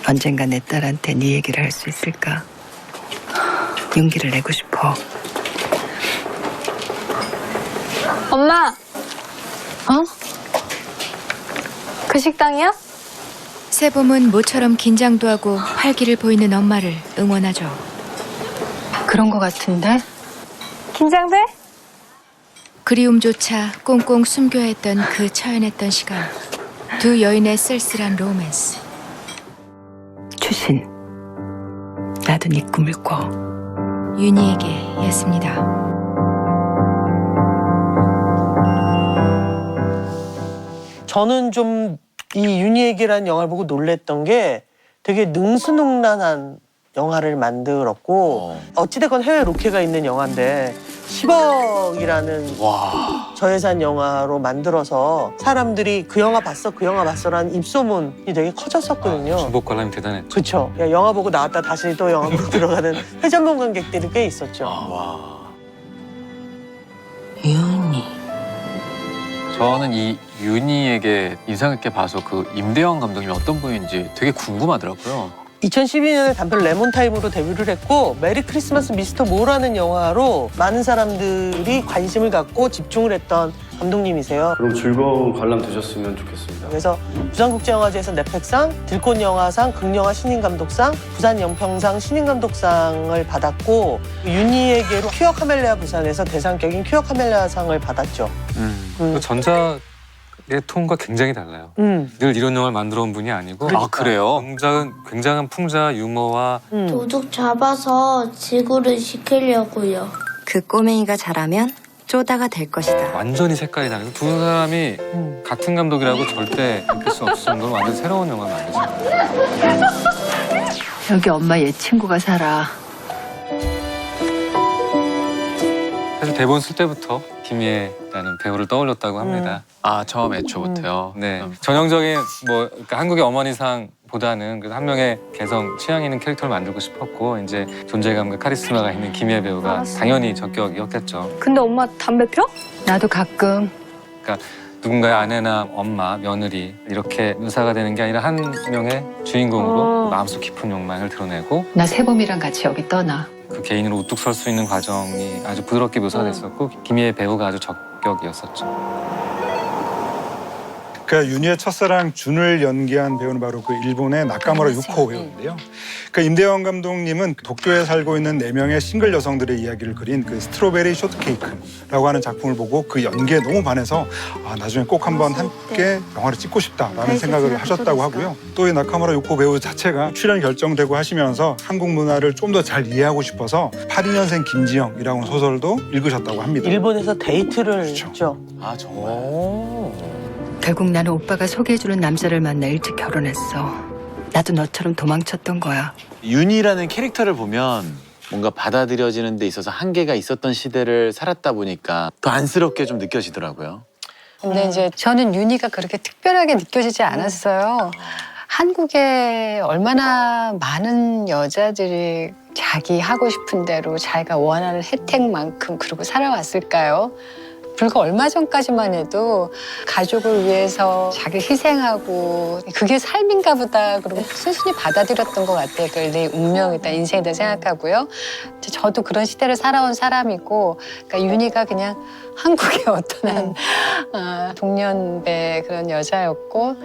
S5: 언젠가 내 딸한테 네 얘기를 할 수 있을까? 용기를 내고 싶어.
S9: 엄마! 그 식당이야?
S11: 세봄은 모처럼 긴장도 하고 활기를 보이는 엄마를 응원하죠.
S4: 그런 것 같은데?
S9: 긴장돼?
S11: 그리움조차 꽁꽁 숨겨야 했던 그 처연했던 시간. 두 여인의 쓸쓸한 로맨스.
S5: 추신, 나도 네 꿈을 꿔.
S11: 윤희에게였습니다.
S6: 저는 좀 이 윤희에게라는 영화를 보고 놀랬던 게 되게 능수능란한 영화를 만들었고 어찌됐건 해외 로케가 있는 영화인데 10억이라는 저예산 영화로 만들어서 사람들이 그 영화 봤어 그 영화 봤어라는 입소문이 되게 커졌었거든요.
S16: 중복 관람이 대단했죠.
S6: 그렇죠. 영화 보고 나왔다 다시 또 영화 보고 들어가는 회전문 관객들이 꽤 있었죠.
S15: 윤희.
S1: 저는 이 윤희에게 인상 깊게 봐서 그 임대영 감독님이 어떤 분인지 되게 궁금하더라고요.
S6: 2012년에 단편 레몬타임으로 데뷔를 했고 메리 크리스마스 미스터 모라는 영화로 많은 사람들이 관심을 갖고 집중을 했던 감독님이세요.
S17: 그럼 즐거운 관람 되셨으면 좋겠습니다.
S6: 그래서 부산국제영화제에서 넷팩상, 들꽃영화상, 극영화 신인감독상, 부산연평상 신인감독상을 받았고 윤희에게로 퀴어 카멜레아 부산에서 대상격인 퀴어 카멜레아상을 받았죠.
S16: 그 전작의 톤과 굉장히 달라요. 늘 이런 영화를 만들어 온 분이 아니고
S1: 아, 그래요?
S16: 굉장한 풍자 유머와
S8: 도둑 잡아서 지구를 지키려고요.
S12: 그 꼬맹이가 자라면 쪼다가 될 것이다.
S16: 완전히 색깔이 다르고 두 사람이 같은 감독이라고 절대 느낄 수 없을 정도로 완전 새로운 영화를 만드신
S5: 여기 엄마 옛 친구가 살아.
S16: 사실 대본 쓸 때부터 김희애라는 배우를 떠올렸다고 합니다.
S1: 아, 처음 애초부터요?
S16: 네. 전형적인 그러니까 한국의 어머니상보다는 그래도 한 명의 개성, 취향 있는 캐릭터를 만들고 싶었고 이제 존재감과 카리스마가 있는 김희애 배우가 당연히 적격이었겠죠.
S9: 근데 엄마 담배 펴?
S4: 나도 가끔.
S16: 그러니까 누군가의 아내나 엄마, 며느리 이렇게 묘사가 되는 게 아니라 한 명의 주인공으로 마음속 깊은 욕망을 드러내고
S4: 나 세범이랑 같이 여기 떠나.
S16: 그 개인으로 우뚝 설 수 있는 과정이 아주 부드럽게 묘사됐었고 김희애 배우가 아주 적격이었었죠.
S7: 그러니까 윤희의 첫사랑 준을 연기한 배우는 바로 그 일본의 나카무라 유코 배우인데요. 그러니까 임대영 감독님은 도쿄에 살고 있는 4명의 싱글 여성들의 이야기를 그린 그 스트로베리 쇼트케이크라고 하는 작품을 보고 그 연기에 너무 반해서 나중에 꼭 한번 함께 영화를 찍고 싶다라는 생각을 하셨다고 하고요. 또 이 나카무라 유코 배우 자체가 출연 결정되고 하시면서 한국 문화를 좀 더 잘 이해하고 싶어서 82년생 김지영이라는 소설도 읽으셨다고 합니다.
S6: 일본에서 데이트를 했죠.
S2: 아, 정말.
S5: 결국 나는 오빠가 소개해주는 남자를 만나 일찍 결혼했어. 나도 너처럼 도망쳤던 거야.
S2: 윤희라는 캐릭터를 보면 뭔가 받아들여지는 데 있어서 한계가 있었던 시대를 살았다 보니까 더 안쓰럽게 좀 느껴지더라고요.
S4: 근데 이제 저는 윤희가 그렇게 특별하게 느껴지지 않았어요. 한국에 얼마나 많은 여자들이 자기 하고 싶은 대로 자기가 원하는 혜택만큼 그러고 살아왔을까요? 불과 얼마 전까지만 해도 가족을 위해서 자기 희생하고 그게 삶인가 보다 그리고 순순히 받아들였던 것 같아요. 그걸 내 운명이다, 인생이다 생각하고요. 저도 그런 시대를 살아온 사람이고 그러니까 윤희가 그냥 한국의 어떤 한 동년배 그런 여자였고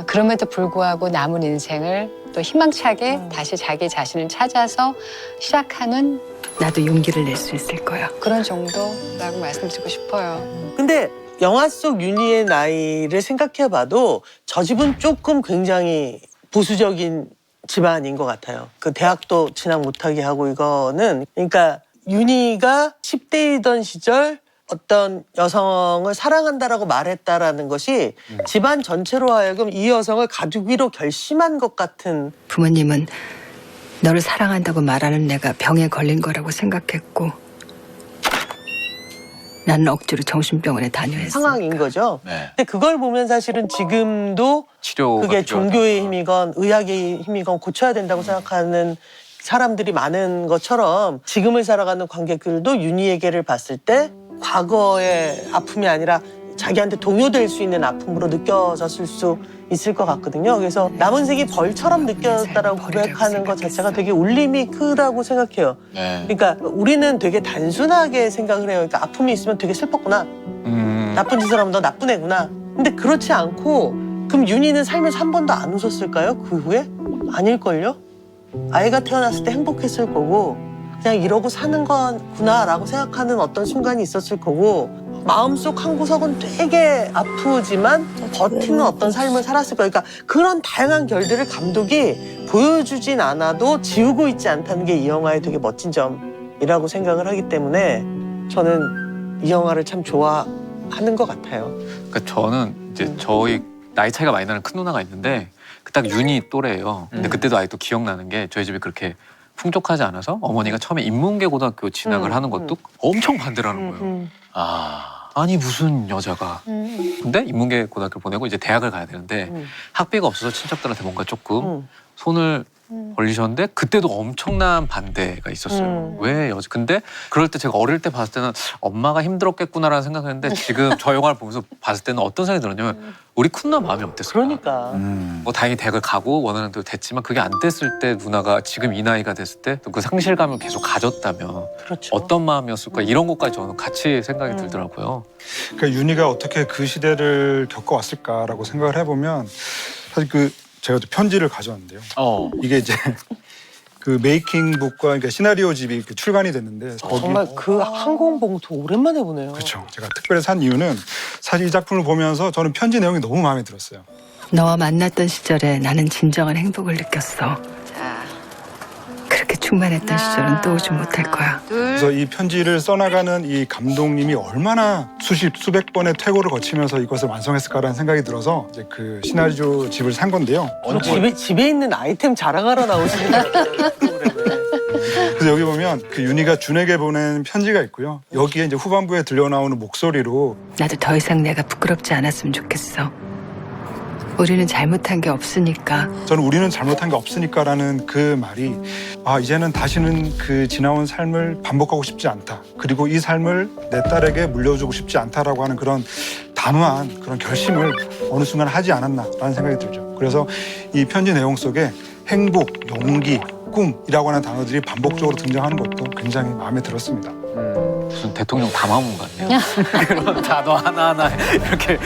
S4: 그럼에도 불구하고 남은 인생을 또 희망차게 다시 자기 자신을 찾아서 시작하는
S5: 나도 용기를 낼 수 있을 거야.
S4: 그런 정도라고 말씀드리고 싶어요.
S6: 근데 영화 속 윤희의 나이를 생각해봐도 저 집은 조금 굉장히 보수적인 집안인 것 같아요. 그 대학도 진학 못하게 하고 이거는 그러니까 윤희가 10대이던 시절 어떤 여성을 사랑한다라고 말했다라는 것이 집안 전체로 하여금 이 여성을 가두기로 결심한 것 같은.
S5: 부모님은 너를 사랑한다고 말하는 내가 병에 걸린 거라고 생각했고 나는 억지로 정신병원에 다녀야 했어.
S6: 상황인 거죠.
S2: 네.
S6: 근데 그걸 보면 사실은 지금도
S1: 치료가
S6: 그게
S1: 필요하다.
S6: 종교의 힘이건 의학의 힘이건 고쳐야 된다고 생각하는 사람들이 많은 것처럼 지금을 살아가는 관객들도 윤희에게를 봤을 때 과거의 아픔이 아니라 자기한테 동요될 수 있는 아픔으로 느껴졌을 수 있을 것 같거든요. 그래서 남은 생이 벌처럼 느껴졌다라고 고백하는 것 자체가 되게 울림이 크다고 생각해요.
S2: 네.
S6: 그러니까 우리는 되게 단순하게 생각을 해요. 그러니까 아픔이 있으면 되게 슬펐구나. 나쁜 짓을 하면 너 나쁜 애구나. 근데 그렇지 않고 그럼 윤희는 살면서 한 번도 안 웃었을까요? 그 후에? 아닐걸요? 아이가 태어났을 때 행복했을 거고 그냥 이러고 사는 거구나라고 생각하는 어떤 순간이 있었을 거고 마음속 한 구석은 되게 아프지만 버티는 어떤 삶을 살았을 거예요. 그러니까 그런 다양한 결들을 감독이 보여주진 않아도 지우고 있지 않다는 게 이 영화의 되게 멋진 점이라고 생각을 하기 때문에 저는 이 영화를 참 좋아하는 것 같아요.
S1: 그러니까 저는 이제 저희 나이 차이가 많이 나는 큰 누나가 있는데 그 딱 윤희 또래예요. 근데 그때도 아직도 기억나는 게 저희 집이 그렇게 풍족하지 않아서 어머니가 처음에 인문계 고등학교 진학을 하는 것도 엄청 반대를 하는 거예요. 아니 무슨 여자가. 근데 인문계 고등학교 보내고 이제 대학을 가야 되는데 학비가 없어서 친척들한테 뭔가 조금 손을 벌리셨는데 그때도 엄청난 반대가 있었어요. 왜 여자? 근데 그럴 때 제가 어릴 때 봤을 때는 엄마가 힘들었겠구나라는 생각했는데 지금 저 영화를 보면서 봤을 때는 어떤 생각이 들었냐면 우리 쿤나 마음이 어땠을까?
S6: 그러니까.
S1: 뭐 다행히 대학을 가고 원하는 대로 됐지만 그게 안 됐을 때 누나가 지금 이 나이가 됐을 때 그 상실감을 계속 가졌다면
S6: 그렇죠.
S1: 어떤 마음이었을까? 이런 것까지 저는 같이 생각이 들더라고요.
S7: 그러니까 윤희가 어떻게 그 시대를 겪어왔을까라고 생각을 해보면 사실 제가 또 편지를 가져왔는데요. 이게 이제 그 메이킹북과 그러니까 시나리오집이 이렇게 출간이 됐는데
S6: 정말 그 항공봉투 오랜만에 보네요.
S7: 그렇죠. 제가 특별히 산 이유는 사실 이 작품을 보면서 저는 편지 내용이 너무 마음에 들었어요.
S5: 너와 만났던 시절에 나는 진정한 행복을 느꼈어. 그렇게 충만했던 시절은 또 오지 못할 거야.
S7: 그래서 이 편지를 써나가는 이 감독님이 얼마나 수백 번의 퇴고를 거치면서 이것을 완성했을까라는 생각이 들어서 이제 그 시나리오 집을 산 건데요.
S6: 집에 있는 아이템 자랑하러 나오시는
S7: 그래서 여기 보면 그 윤희가 준에게 보낸 편지가 있고요. 여기에 이제 후반부에 들려나오는 목소리로
S5: 나도 더 이상 내가 부끄럽지 않았으면 좋겠어. 우리는 잘못한 게 없으니까.
S7: 저는 우리는 잘못한 게 없으니까라는 그 말이 이제는 다시는 그 지나온 삶을 반복하고 싶지 않다. 그리고 이 삶을 내 딸에게 물려주고 싶지 않다라고 하는 그런 단호한 그런 결심을 어느 순간 하지 않았나라는 생각이 들죠. 그래서 이 편지 내용 속에 행복, 용기, 꿈이라고 하는 단어들이 반복적으로 등장하는 것도 굉장히 마음에 들었습니다.
S1: 무슨 대통령 담화문 같네요. 그런 단어 하나하나 이렇게.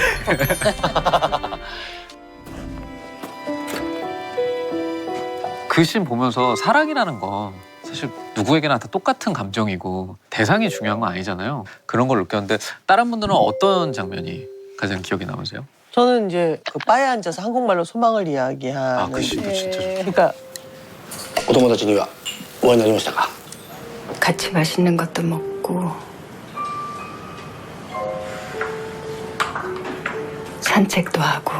S1: 그 씬 보면서 사랑이라는 건 사실 누구에게나 다 똑같은 감정이고 대상이 중요한 건 아니잖아요. 그런 걸 느꼈는데 다른 분들은 어떤 장면이 가장 기억에 남으세요?
S6: 저는 이제 그 바에 앉아서 한국말로 소망을 이야기하는.
S1: 그 씬도 진짜 좋죠.
S6: 그러니까
S17: お友達にはお会いになりましたか?
S5: 같이 맛있는 것도 먹고 산책도 하고.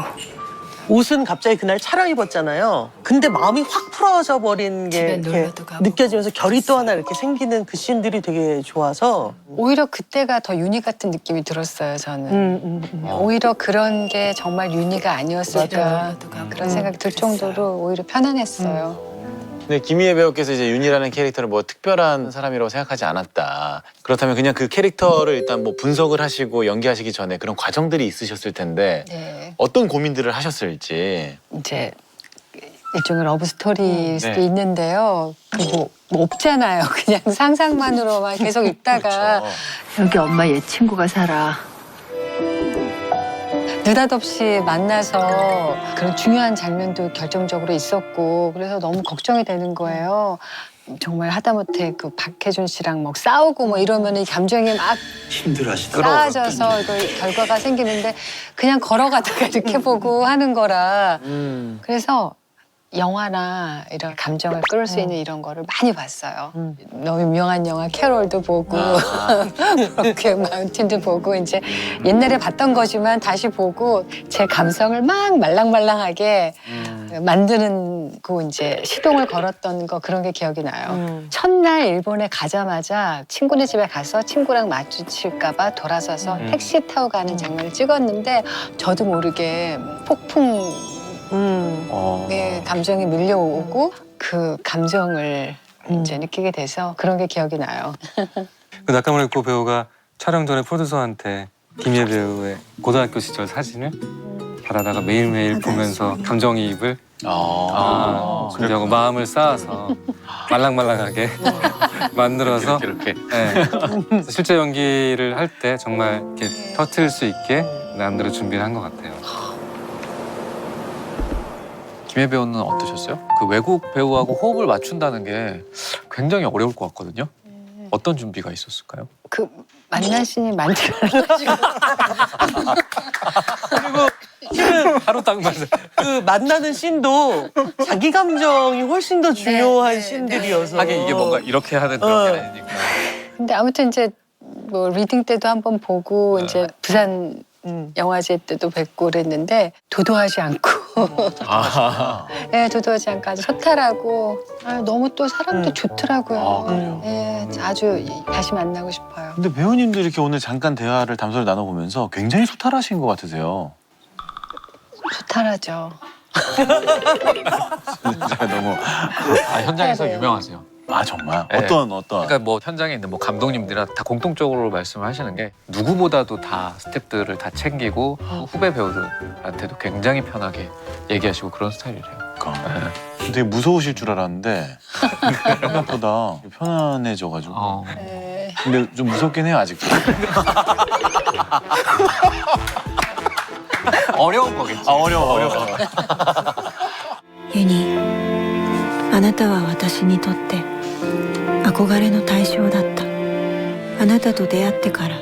S6: 옷은 갑자기 그날 차려입었잖아요. 근데 마음이 확 풀어져 버린 게 이렇게 느껴지면서 결이 또 하나 이렇게 생기는 그 씬들이 되게 좋아서
S4: 오히려 그때가 더 윤희 같은 느낌이 들었어요, 저는. 오히려 그런 게 정말 윤희가 아니었을까 그런 생각이 들 정도로 오히려 편안했어요.
S2: 근데 김희애 배우께서 이제 윤희라는 캐릭터를 뭐 특별한 사람이라고 생각하지 않았다. 그렇다면 그냥 그 캐릭터를 일단 뭐 분석을 하시고 연기하시기 전에 그런 과정들이 있으셨을 텐데
S4: 네.
S2: 어떤 고민들을 하셨을지.
S4: 이제 일종의 러브 스토리일 수도
S2: 네.
S4: 있는데요. 뭐 없잖아요. 그냥 상상만으로만 계속 있다가 여기 엄마 얘 친구가 살아. 느닷없이 만나서 그런 중요한 장면도 결정적으로 있었고 그래서 너무 걱정이 되는 거예요. 정말 하다못해 그 박해준 씨랑 막 싸우고 뭐 이러면 이 감정이 막 쌓아져서 이걸 결과가 생기는데 그냥 걸어가다가 이렇게 보고 하는 거라 그래서 영화나 이런 감정을 끌을 수 있는 이런 거를 많이 봤어요. 너무 유명한 영화 캐롤도 보고 브로크백 마운틴도 보고 이제 옛날에 봤던 거지만 다시 보고 제 감성을 막 말랑말랑하게 만드는 그 이제 시동을 걸었던 거 그런 게 기억이 나요. 첫날 일본에 가자마자 친구네 집에 가서 친구랑 마주칠까 봐 돌아서서 택시 타고 가는 장면을 찍었는데 저도 모르게 폭풍 의 감정이 밀려오고 그 감정을 이제 느끼게 돼서 그런 게 기억이 나요.
S16: 그 나카무라유키 배우가 촬영 전에 프로듀서한테 김희애 배우의 고등학교 시절 사진을 받아다가 매일매일 보면서 감정이입을 준비하고 마음을 쌓아서 말랑말랑하게 만들어서
S1: 이렇게.
S16: 네. 실제 연기를 할 때 정말 이렇게 터트릴 수 있게 나름대로 준비를 한 것 같아요.
S1: 김희애 배우는 어떠셨어요? 그 외국 배우하고 호흡을 맞춘다는 게 굉장히 어려울 것 같거든요. 어떤 준비가 있었을까요?
S4: 그 만난 씬이 많더라고요.
S6: 그리고
S16: 하루 딱 맞아.
S6: 그 만나는 씬도 자기 감정이 훨씬 더 중요한 씬들이어서
S1: 하긴 이게 뭔가 이렇게 하는 그런 게 아니니까.
S4: 근데 아무튼 이제 뭐 리딩 때도 한번 보고 이제 부산 영화제 때도 뵙고 그랬는데 도도하지 않고 네, 도도하지 않고 아주 소탈하고 너무 또 사람도 좋더라고요. 네, 아주 다시 만나고 싶어요.
S2: 근데 배우님도 이렇게 오늘 잠깐 대화를 담소를 나눠보면서 굉장히 소탈하신 것 같으세요.
S4: 소탈하죠.
S2: 진짜 너무
S1: 현장에서 유명하세요.
S2: 아 정말?
S1: 네.
S2: 어떤
S1: 그러니까 뭐 현장에 있는 뭐 감독님들이나 다 공통적으로 말씀을 하시는 게 누구보다도 다 스태프들을 다 챙기고 후배 배우들한테도 굉장히 편하게 얘기하시고 그런 스타일이래요.
S2: 그러니까 되게 무서우실 줄 알았는데 생각보다 편안해져가지고. 근데 좀 무섭긴 해요 아직도.
S1: 어려운 거겠지.
S2: 어려워.
S9: ユニ、あなたは私にとって憧れの対象だった。あなたと出会ってから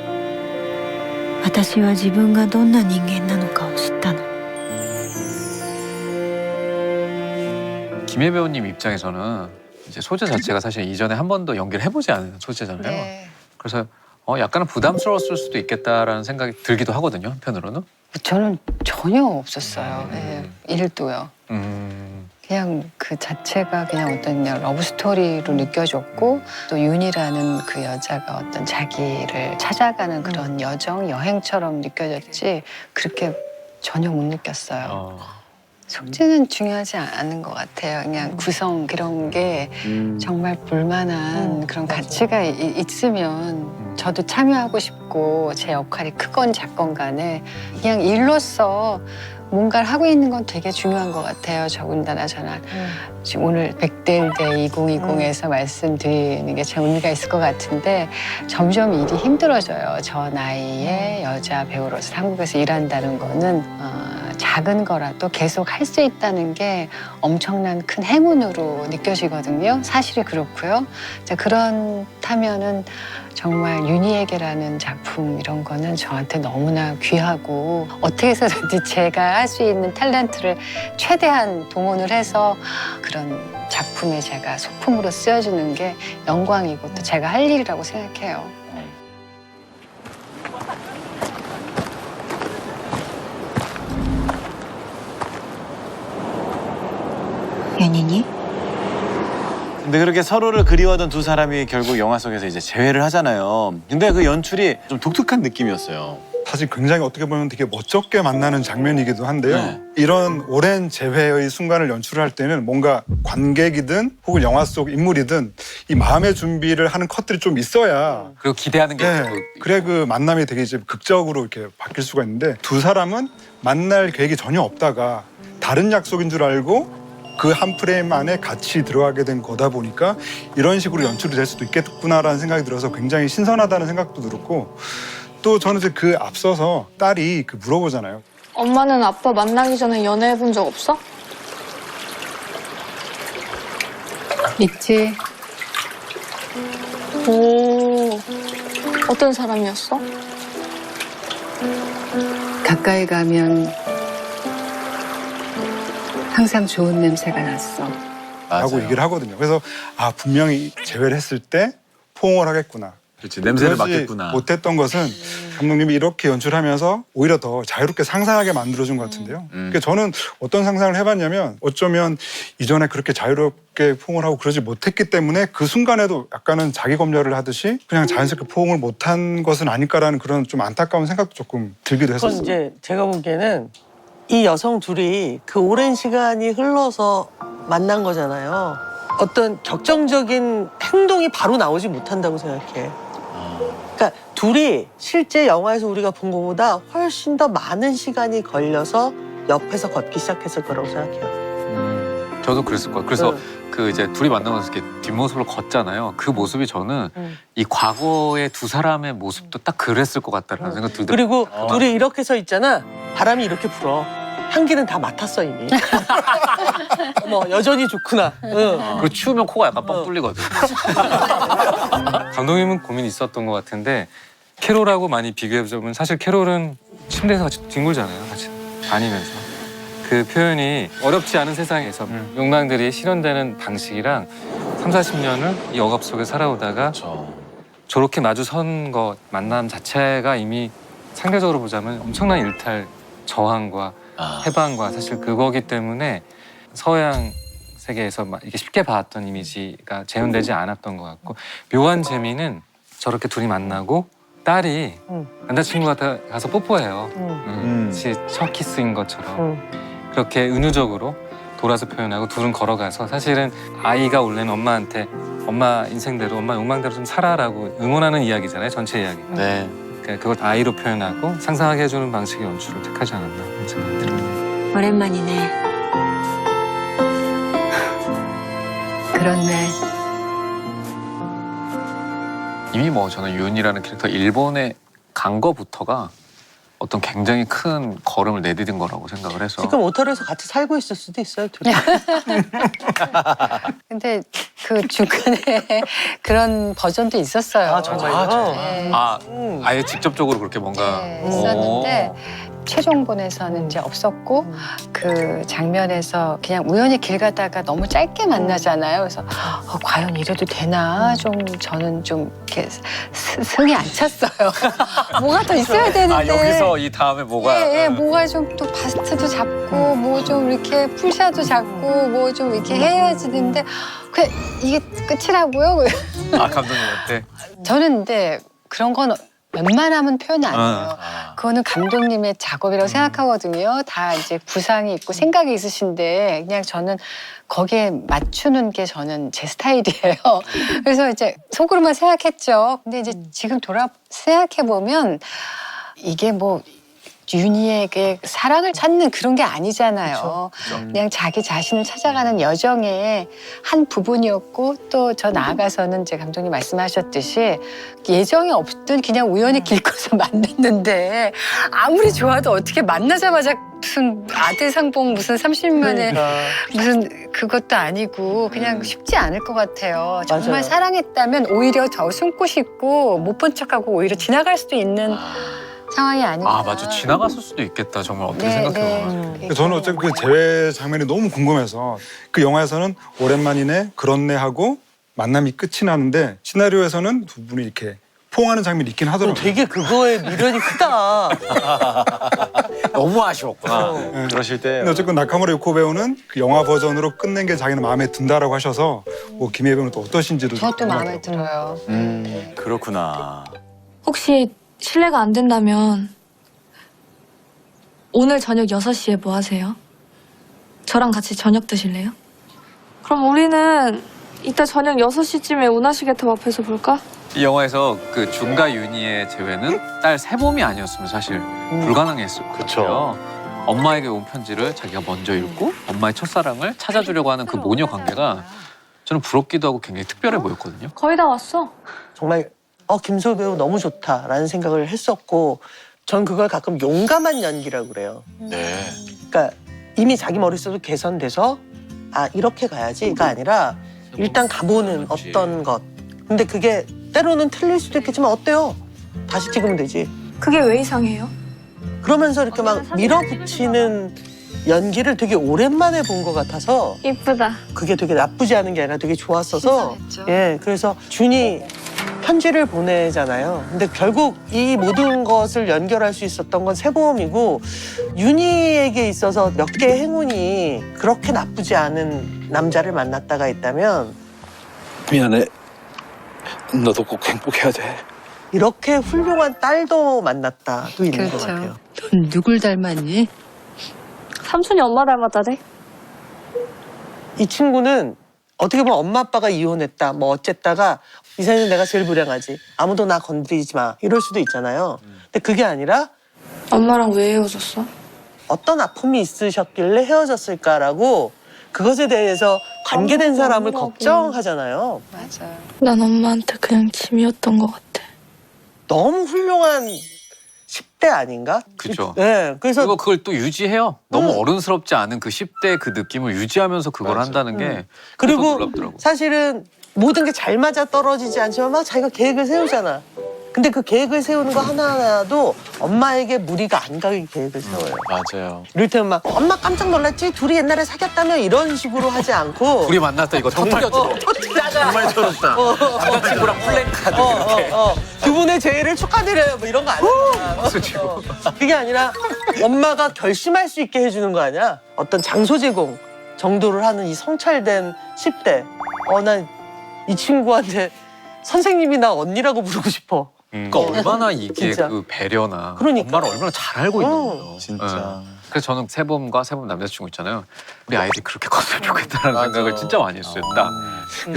S9: 私は自分がどんな人間なのかを知ったの。
S1: 김희애 배우님 입장에서는 이제 소재 자체가 사실 이전에 한 번도 연기를 해보지 않은 소재잖아요.
S4: 네.
S1: 그래서 약간은 부담스러웠을 수도 있겠다라는 생각이 들기도 하거든요. 한편으로는.
S4: 저는 전혀 없었어요. 네, 일도요. 그냥 그 자체가 그냥 어떤 그냥 러브 스토리로 느껴졌고 또 윤이라는 그 여자가 어떤 자기를 찾아가는 그런 여정, 여행처럼 느껴졌지 그렇게 전혀 못 느꼈어요. 속죄는 중요하지 않은 것 같아요. 그냥 구성 그런 게 정말 볼만한 그런 가치가 있으면 저도 참여하고 싶고 제 역할이 크건 작건 간에 그냥 일로서 뭔가를 하고 있는 건 되게 중요한 것 같아요. 더군다나 저는 지금 오늘 100대 1대 2020에서 말씀드리는 게 참 의미가 있을 것 같은데 점점 일이 힘들어져요. 저 나이에 여자 배우로서 한국에서 일한다는 거는 작은 거라도 계속 할 수 있다는 게 엄청난 큰 행운으로 느껴지거든요. 사실이 그렇고요. 그렇다면은 정말 윤희에게라는 작품 이런 거는 저한테 너무나 귀하고 어떻게 해서든지 제가 할 수 있는 탤런트를 최대한 동원을 해서 그런 작품에 제가 소품으로 쓰여주는 게 영광이고 또 제가 할 일이라고 생각해요.
S9: 윤희니?
S2: 근데 그렇게 서로를 그리워하던 두 사람이 결국 영화 속에서 이제 재회를 하잖아요. 근데 그 연출이 좀 독특한 느낌이었어요.
S7: 사실 굉장히 어떻게 보면 되게 멋쩍게 만나는 장면이기도 한데요.
S2: 네.
S7: 이런 오랜 재회의 순간을 연출할 때는 뭔가 관객이든 혹은 영화 속 인물이든 이 마음의 준비를 하는 컷들이 좀 있어야
S1: 그리고 기대하는 게
S7: 네, 그래 그 만남이 되게 이제 극적으로 이렇게 바뀔 수가 있는데 두 사람은 만날 계획이 전혀 없다가 다른 약속인 줄 알고 그 한 프레임 안에 같이 들어가게 된 거다 보니까 이런 식으로 연출이 될 수도 있겠구나라는 생각이 들어서 굉장히 신선하다는 생각도 들었고 또 저는 이제 그 앞서서 딸이 그 물어보잖아요.
S18: 엄마는 아빠 만나기 전에 연애해본 적 없어?
S4: 있지.
S18: 오, 어떤 사람이었어?
S4: 가까이 가면 항상 좋은 냄새가 났어.
S7: 라고 얘기를 하거든요. 그래서 아 분명히 재회를 했을 때 포옹을 하겠구나.
S2: 그렇지, 냄새를
S7: 그러지
S2: 맡겠구나.
S7: 못했던 것은 감독님이 이렇게 연출하면서 오히려 더 자유롭게 상상하게 만들어준 것 같은데요. 그러니까 저는 어떤 상상을 해봤냐면 어쩌면 이전에 그렇게 자유롭게 포옹을 하고 그러지 못했기 때문에 그 순간에도 약간은 자기 검열을 하듯이 그냥 자연스럽게 포옹을 못한 것은 아닐까라는 그런 좀 안타까운 생각도 조금 들기도
S6: 그건
S7: 했었어요.
S6: 이제 제가 보기에는 이 여성 둘이 그 오랜 시간이 흘러서 만난 거잖아요. 어떤 격정적인 행동이 바로 나오지 못한다고 생각해. 그러니까 둘이 실제 영화에서 우리가 본 것보다 훨씬 더 많은 시간이 걸려서 옆에서 걷기 시작했을 거라고 생각해요.
S1: 저도 그랬을 거예요. 그래서 그 이제 둘이 만나면서 이렇게 뒷모습을 걷잖아요. 그 모습이 저는 이 과거의 두 사람의 모습도 딱 그랬을 것 같다라는 생각 들더라고요.
S6: 그리고 둘이 이렇게 서 있잖아. 바람이 이렇게 불어. 향기는 다 맡았어 이미. 어머 여전히 좋구나.
S1: 그리고 추우면 코가 약간 뻥 뚫리거든.
S16: 감독님은 고민이 있었던 것 같은데 캐롤하고 많이 비교해보자면 사실 캐롤은 침대에서 같이 뒹굴잖아요. 같이 다니면서. 그 표현이 어렵지 않은 세상에서 욕망들이 실현되는 방식이랑 3, 40년을 이 억압 속에 살아오다가 저렇게 마주 선 것 만남 자체가 이미 상대적으로 보자면 엄청난 일탈, 저항과 해방과 사실 그거기 때문에 서양 세계에서 막 이렇게 쉽게 봐왔던 이미지가 재현되지 않았던 것 같고 묘한 재미는 저렇게 둘이 만나고 딸이 남자친구한테 가서 뽀뽀해요. 마치 첫 키스인 것처럼 그렇게 은유적으로 돌아서 표현하고 둘은 걸어가서 사실은 아이가 원래는 엄마한테 엄마 인생대로 엄마 욕망대로 좀 살아라고 응원하는 이야기잖아요. 전체 이야기가.
S2: 네.
S16: 그러니까 그걸 아이로 표현하고 상상하게 해주는 방식의 연출을 택하지 않았나 그런 생각이 들어요.
S9: オレンマにね
S4: 그렇네.
S1: 이미 뭐 저는 윤이라는 캐릭터 일본에 간 거부터가 어떤 굉장히 큰 걸음을 내디딘 거라고 생각을 해서
S6: 지금 오타루에서 같이 살고 있을 수도 있어요. 둘이.
S4: 근데 그 중간에 그런 버전도 있었어요.
S6: 아, 정말요?
S4: 네.
S1: 아예 직접적으로 그렇게 뭔가
S4: 네, 있었는데 최종본에서는 이제 없었고 그 장면에서 그냥 우연히 길 가다가 너무 짧게 만나잖아요. 그래서 과연 이래도 되나 좀 저는 좀 이렇게 승이 안 찼어요. 뭐가 더 있어야 되는데.
S1: 아 여기서 이 다음에 뭐가
S4: 예, 뭐가 좀 또 바스트도 잡고 뭐 좀 이렇게 풀샷도 잡고 뭐 좀 이렇게 해야지 되는데 그냥 이게 끝이라고요?
S1: 아 감독님한테
S4: 저는 근데 그런 건 웬만하면 표현 안 해요. 그거는 감독님의 작업이라고 생각하거든요. 다 이제 구상이 있고 생각이 있으신데 그냥 저는 거기에 맞추는 게 저는 제 스타일이에요. 그래서 이제 속으로만 생각했죠. 근데 이제 지금 생각해 보면 이게 뭐 윤희에게 사랑을 찾는 그런 게 아니잖아요. 그냥 자기 자신을 찾아가는 여정의 한 부분이었고 또 저 나아가서는 이제 감독님 말씀하셨듯이 예정이 없든 그냥 우연히 길 꺼서 만났는데 아무리 좋아도 어떻게 만나자마자 무슨 아들 상봉 무슨 30만에 무슨 그것도 아니고 그냥 쉽지 않을 것 같아요. 정말
S6: 맞아요.
S4: 사랑했다면 오히려 더 숨고 싶고 못 본 척하고 오히려 지나갈 수도 있는 상황이 아닌가.
S1: 아 맞아 지나갔을 수도 있겠다 정말 어떻게 생각해보면
S7: 저는 어쨌든 그 재회 장면이 너무 궁금해서 그 영화에서는 오랜만이네 그렇네 하고 만남이 끝이 나는데 시나리오에서는 두 분이 이렇게 포옹하는 장면이 있긴 하더라고요.
S6: 되게 그거에 미련이 크다.
S2: 너무 아쉬웠구나. 그러실 때.
S7: 근데 어쨌든 나카무라 유코 배우는 그 영화 버전으로 끝낸 게 자기는 마음에 든다라고 하셔서 뭐 김희애 배우는 또 어떠신지도
S4: 저도
S7: 궁금하더라고요.
S4: 마음에 들어요.
S2: 그렇구나.
S18: 혹시 실례가 안 된다면 오늘 저녁 6시에 뭐 하세요? 저랑 같이 저녁 드실래요? 그럼 우리는 이따 저녁 6시쯤에 운하시계탑 앞에서 볼까?
S1: 이 영화에서 그 준과 윤희의 재회는 딸 세봄이 아니었으면 사실 불가능했을 거예요. 엄마에게 온 편지를 자기가 먼저 읽고 엄마의 첫사랑을 찾아주려고 하는 그 모녀 관계가 저는 부럽기도 하고 굉장히 특별해 보였거든요.
S18: 거의 다 왔어.
S6: 정말 김소희 배우 너무 좋다라는 생각을 했었고 전 그걸 가끔 용감한 연기라고 그래요.
S2: 네.
S6: 그러니까 이미 자기 머릿속에 개선돼서 이렇게 가야지가 아니라 일단 가보는 어떤 것. 근데 그게 때로는 틀릴 수도 있겠지만 어때요? 다시 찍으면 되지.
S18: 그게 왜 이상해요?
S6: 그러면서 이렇게 막 밀어붙이는 연기를 되게 오랜만에 본 것 같아서
S18: 이쁘다.
S6: 그게 되게 나쁘지 않은 게 아니라 되게 좋았어서 예, 그래서 준이 편지를 보내잖아요. 근데 결국 이 모든 것을 연결할 수 있었던 건 세보험이고 윤희에게 있어서 몇 개의 행운이 그렇게 나쁘지 않은 남자를 만났다가 있다면
S10: 미안해. 너도 꼭 행복해야 돼.
S6: 이렇게 훌륭한 딸도 만났다도 있는 것 같아요.
S5: 넌 누굴 닮았니?
S18: 삼촌이 엄마 닮았다대.
S6: 이 친구는 어떻게 보면 엄마 아빠가 이혼했다 뭐 어쨌다가 이 세상에서 내가 제일 불행하지 아무도 나 건드리지 마 이럴 수도 있잖아요. 근데 그게 아니라
S18: 엄마랑 왜 헤어졌어?
S6: 어떤 아픔이 있으셨길래 헤어졌을까라고 그것에 대해서 관계된 사람을 걱정하잖아요.
S4: 맞아요.
S18: 난 엄마한테 그냥 짐이었던 것 같아.
S6: 너무 훌륭한 10대 아닌가?
S1: 그죠.
S6: 네, 그래서
S1: 그리고 그걸 또 유지해요. 너무 어른스럽지 않은 그 10대 그 느낌을 유지하면서 그걸 한다는 게
S6: 그리고
S1: 또 놀랍더라고요.
S6: 사실은 모든 게 잘 맞아 떨어지지 않지만 막 자기가 계획을 세우잖아. 근데 그 계획을 세우는 거 하나하나도 엄마에게 무리가 안 가게 계획을 세워요.
S2: 맞아요.
S6: 이를테면 막 엄마 깜짝 놀랐지? 둘이 옛날에 사귀었다며 이런 식으로 하지 않고
S1: 우리 만났다 이거 터뜨려줘.
S6: 정말
S2: 철없다.
S1: 남자친구랑 플랜카드 이렇게.
S6: 두 분의 재회를 축하드려요 뭐 이런 거 안 하잖아. 그게 아니라 엄마가 결심할 수 있게 해주는 거 아니야? 어떤 장소 제공 정도를 하는 이 성찰된 10대. 난 이 친구한테 선생님이 나 언니라고 부르고 싶어.
S1: 그러니까 얼마나 이게
S6: 진짜.
S1: 그 배려나
S6: 그러니까.
S1: 엄마를 얼마나 잘 알고 있는 거예요.
S2: 진짜.
S1: 그래서 저는 세범과 세범 남자친구 있잖아요. 우리 아이들이 그렇게 컸으면 좋겠다는 생각을 진짜 많이 했어요. 딱.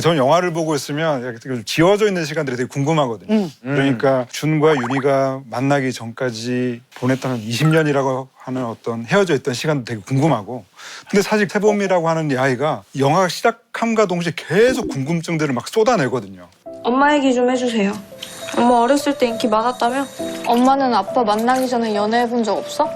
S7: 저는 영화를 보고 있으면 이렇게 좀 지워져 있는 시간들이 되게 궁금하거든요. 그러니까 준과 윤희가 만나기 전까지 보냈던 한 20년이라고 하는 어떤 헤어져 있던 시간도 되게 궁금하고 근데 사실 세범이라고 하는 이 아이가 영화가 시작함과 동시에 계속 궁금증들을 막 쏟아내거든요.
S18: 엄마 얘기 좀 해주세요. 엄마 어렸을 때 인기 많았다며? 엄마는 아빠 만나기 전에 연애해본 적 없어?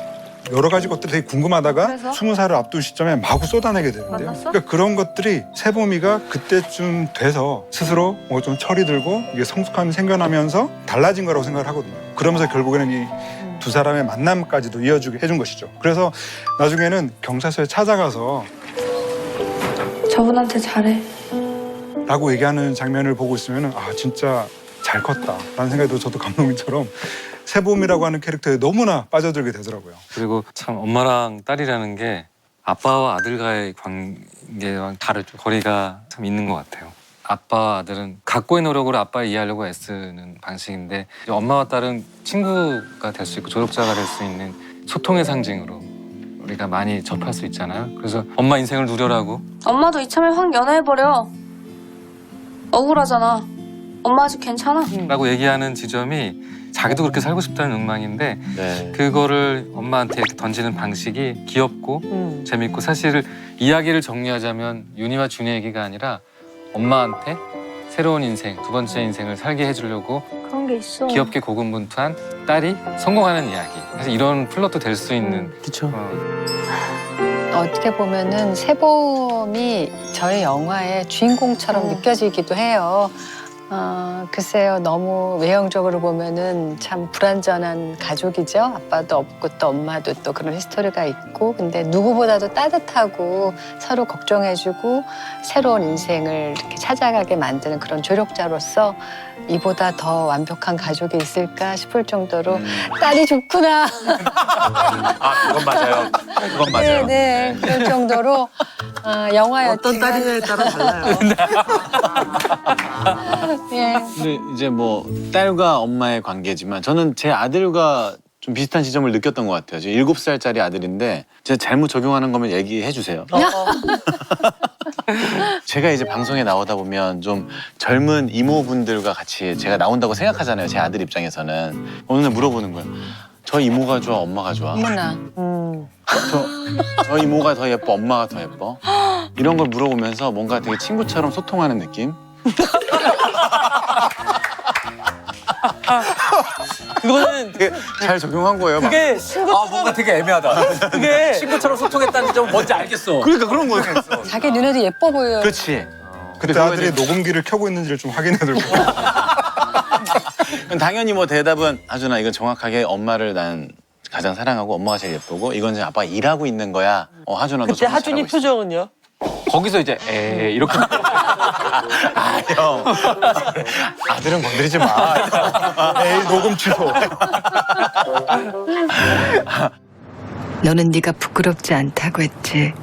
S7: 여러 가지 것들이 되게 궁금하다가
S18: 그래서?
S7: 20살을 앞둔 시점에 마구 쏟아내게 되는데요.
S18: 만났어?
S7: 그러니까 그런 것들이 세범이가 그때쯤 돼서 스스로 뭐 좀 철이 들고 이게 성숙함이 생겨나면서 달라진 거라고 생각을 하거든요. 그러면서 결국에는 이 두 사람의 만남까지도 이어주게 해준 것이죠. 그래서 나중에는 경찰서에 찾아가서
S18: 저분한테 잘해.
S7: 라고 얘기하는 장면을 보고 있으면 진짜 잘 컸다라는 생각이 들어 저도 감독님처럼 세봄이라고 하는 캐릭터에 너무나 빠져들게 되더라고요.
S16: 그리고 참 엄마랑 딸이라는 게 아빠와 아들과의 관계랑 다르죠. 거리가 참 있는 것 같아요. 아빠와 아들은 각고의 노력으로 아빠를 이해하려고 애쓰는 방식인데 엄마와 딸은 친구가 될 수 있고 조력자가 될 수 있는 소통의 상징으로 우리가 많이 접할 수 있잖아요. 그래서 엄마 인생을 누려라고
S18: 엄마도 이참에 확 연애해버려. 억울하잖아. 엄마 아직 괜찮아.
S16: 라고 얘기하는 지점이 자기도 그렇게 살고 싶다는 욕망인데
S2: 네.
S16: 그거를 엄마한테 이렇게 던지는 방식이 귀엽고 재밌고 사실 이야기를 정리하자면 윤희와 준희 얘기가 아니라 엄마한테 새로운 인생, 두 번째 인생을 살게 해주려고
S18: 그런 게 있어.
S16: 귀엽게 고군분투한 딸이 성공하는 이야기. 사실 이런 플롯도 될 수 있는.
S6: 그렇죠.
S4: 어떻게 보면은 세범이 저의 영화의 주인공처럼 느껴지기도 해요. 글쎄요, 너무 외형적으로 보면은 참 불완전한 가족이죠. 아빠도 없고 또 엄마도 또 그런 히스토리가 있고, 근데 누구보다도 따뜻하고 서로 걱정해주고 새로운 인생을 이렇게 찾아가게 만드는 그런 조력자로서 이보다 더 완벽한 가족이 있을까 싶을 정도로 딸이 좋구나.
S1: 그건 맞아요. 그건 맞아요.
S4: 네, 그럴 정도로 영화였지만
S6: 어떤 딸이냐에 따라 달라요.
S4: 예.
S2: 근데 이제 뭐 딸과 엄마의 관계지만 저는 제 아들과 좀 비슷한 지점을 느꼈던 것 같아요. 지금 7살짜리 아들인데 제가 잘못 적용하는 거면 얘기해 주세요. 제가 이제 방송에 나오다 보면 좀 젊은 이모분들과 같이 제가 나온다고 생각하잖아요. 제 아들 입장에서는. 어느 날 물어보는 거예요. 저 이모가 좋아, 엄마가 좋아?
S4: 어머나.
S2: 저 이모가 더 예뻐, 엄마가 더 예뻐? 이런 걸 물어보면서 뭔가 되게 친구처럼 소통하는 느낌?
S6: 그거는
S2: 되게 잘 적용한 거예요. 막.
S6: 그게 친구처럼
S1: 뭔가 되게 애매하다.
S6: 그게
S1: 친구처럼 소통했다는 점 뭔지 알겠어.
S2: 그러니까 그런 거예요.
S4: 자기 눈에도 예뻐 보여요.
S2: 그렇지.
S7: 그때 아들이 녹음기를 켜고 있는지를 좀 확인해 들고.
S2: 당연히 뭐 대답은 하준아 이건 정확하게 엄마를 난 가장 사랑하고 엄마가 제일 예쁘고 이건 이제 아빠가 일하고 있는 거야. 하준아 너
S6: 그때
S2: 정말
S6: 하준이
S2: 잘하고 있어.
S6: 표정은요?
S1: 거기서 이제 이렇게
S2: 아 형. 아들은 건드리지 마.
S7: 에이 녹음 취소.
S5: 너는 네가 부끄럽지 않다고 했지.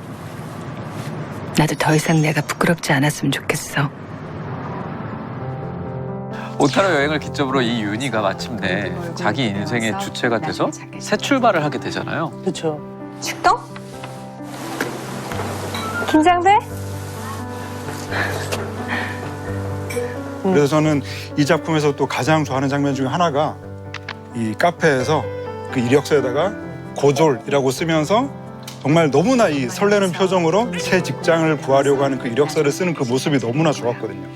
S5: 나도 더 이상 내가 부끄럽지 않았으면 좋겠어.
S1: 오타로 여행을 기점으로 이 윤희가 마침내 자기 인생의 주체가 돼서 새 출발을 하게 되잖아요.
S6: 그렇죠.
S18: 축동? 긴장돼?
S7: 그래서 저는 이 작품에서 또 가장 좋아하는 장면 중에 하나가 이 카페에서 그 이력서에다가 고졸이라고 쓰면서 정말 너무나 이 설레는 표정으로 새 직장을 구하려고 하는 그 이력서를 쓰는 그 모습이 너무나 좋았거든요.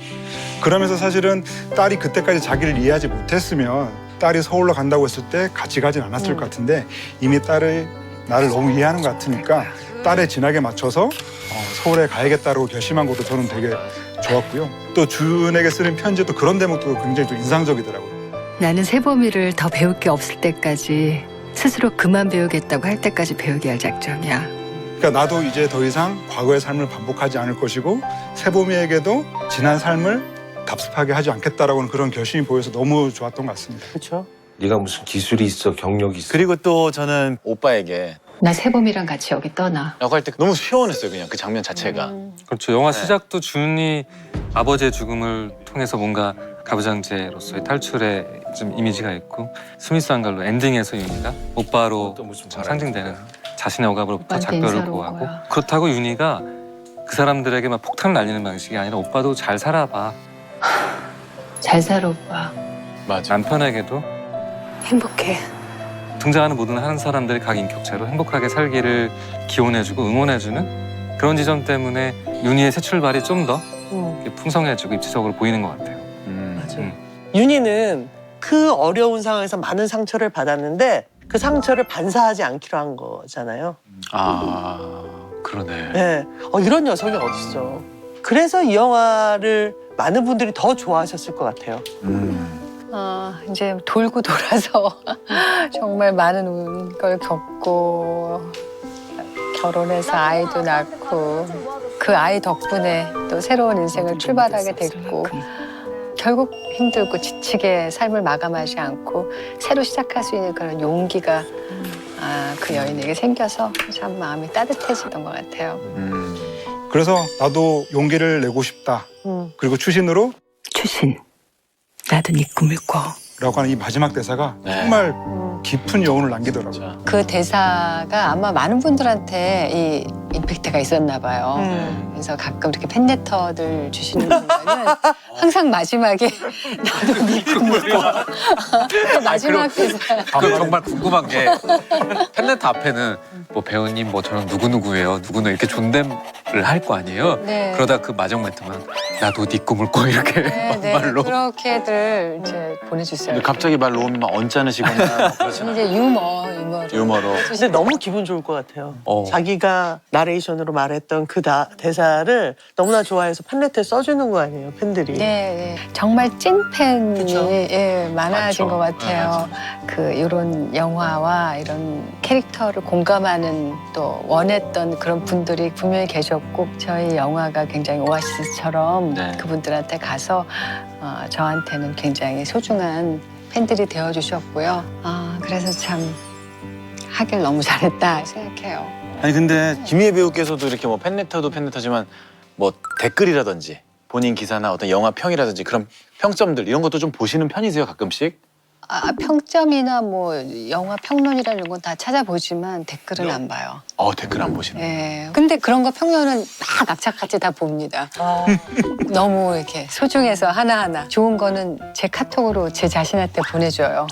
S7: 그러면서 사실은 딸이 그때까지 자기를 이해하지 못했으면 딸이 서울로 간다고 했을 때 같이 가진 않았을 것 같은데 이미 딸이 나를 너무 이해하는 것 같으니까 딸의 진학에 맞춰서 서울에 가야겠다고 결심한 것도 저는 되게 좋았고요. 또 준에게 쓰는 편지도 그런 대목도 굉장히 좀 인상적이더라고요.
S5: 나는 세범이를 더 배울 게 없을 때까지 스스로 그만 배우겠다고 할 때까지 배우게 할 작정이야.
S7: 그러니까 나도 이제 더 이상 과거의 삶을 반복하지 않을 것이고 세범이에게도 지난 삶을 답습하게 하지 않겠다라고는 그런 결심이 보여서 너무 좋았던 것 같습니다.
S6: 그렇죠.
S10: 네가 무슨 기술이 있어, 경력이 있어.
S2: 그리고 또 저는 오빠에게
S5: 나 세범이랑 같이 여기 떠나.
S2: 라고 할 때 너무 시원했어요. 그냥 그 장면 자체가.
S16: 그렇죠. 영화 시작도 준이 아버지의 죽음을 통해서 뭔가 가부장제로서의 탈출의 좀 이미지가 있고 스미스 한갈로 엔딩에서 윤희가 오빠로 상징되는 자신의 억압으로부터
S5: 오빠한테
S16: 작별을
S5: 인사로 온
S16: 구하고
S5: 거야.
S16: 그렇다고 윤희가 그 사람들에게 막 폭탄을 날리는 방식이 아니라 오빠도 잘 살아봐.
S5: 잘 살아 오빠.
S2: 맞아.
S16: 남편에게도
S5: 행복해.
S16: 등장하는 모든 하는 사람들이 각 인격체로 행복하게 살기를 기원해주고 응원해주는 그런 지점 때문에 윤희의 새 출발이 좀 더 풍성해지고 입체적으로 보이는 것 같아요.
S6: 맞아요. 윤희는 그 어려운 상황에서 많은 상처를 받았는데 그 상처를 반사하지 않기로 한 거잖아요.
S2: 그러네.
S6: 네. 이런 여성이 어딨어. 그래서 이 영화를 많은 분들이 더 좋아하셨을 것 같아요.
S4: 이제 돌고 돌아서 정말 많은 걸 겪고 결혼해서 아이도 낳고 그 아이 덕분에 또 새로운 인생을 출발하게 됐고 결국 힘들고 지치게 삶을 마감하지 않고 새로 시작할 수 있는 그런 용기가 그 여인에게 생겨서 참 마음이 따뜻해지던 것 같아요.
S7: 그래서 나도 용기를 내고 싶다. 그리고 추신으로
S5: 추신, 나도 네 꿈을 꿔.
S7: 라고 하는 이 마지막 대사가 정말 깊은 여운을 남기더라고요.
S4: 그 대사가 아마 많은 분들한테 이 임팩트가 있었나 봐요. 그래서 가끔 이렇게 팬레터들 주시는 분들은 항상 마지막에 나도 네 꿈을 꿔. 마지막 대사.
S1: 그 정말 궁금한 게 팬레터 앞에는 뭐 배우님 뭐 저는 누구누구예요. 누구는 이렇게 존댓을 할 거 아니에요.
S4: 네.
S1: 그러다 그 마지막 멘트만 나도 네 꿈을 꿔 이렇게 말로.
S4: 그렇게들 이제 보내주세요.
S2: 갑자기 말 놓으면 막 언짢으시거나
S4: 이제 유머로.
S6: 근데 너무 기분 좋을 것 같아요. 자기가 나레이션으로 말했던 그 대사를 너무나 좋아해서 팬레터에 써주는 거 아니에요, 팬들이.
S4: 네. 정말 찐팬이 많아진
S6: 맞죠.
S4: 것 같아요. 이런 영화와 이런 캐릭터를 공감하는 또 원했던 그런 분들이 분명히 계셨고 저희 영화가 굉장히 오아시스처럼 그분들한테 가서 저한테는 굉장히 소중한 팬들이 되어주셨고요. 그래서 참 하길 너무 잘했다 생각해요.
S2: 아니 근데 김희애 배우께서도 이렇게 뭐 팬레터도 팬레터지만 뭐 댓글이라든지 본인 기사나 어떤 영화 평이라든지 그런 평점들 이런 것도 좀 보시는 편이세요 가끔씩?
S4: 평점이나 뭐 영화 평론이라는 건 다 찾아보지만 댓글은 안 봐요.
S2: 댓글 안 보시는 거예요?
S4: 네. 근데 그런 거 평론은 막 악착같이 다 봅니다. 너무 이렇게 소중해서 하나하나. 좋은 거는 제 카톡으로 제 자신한테 보내줘요.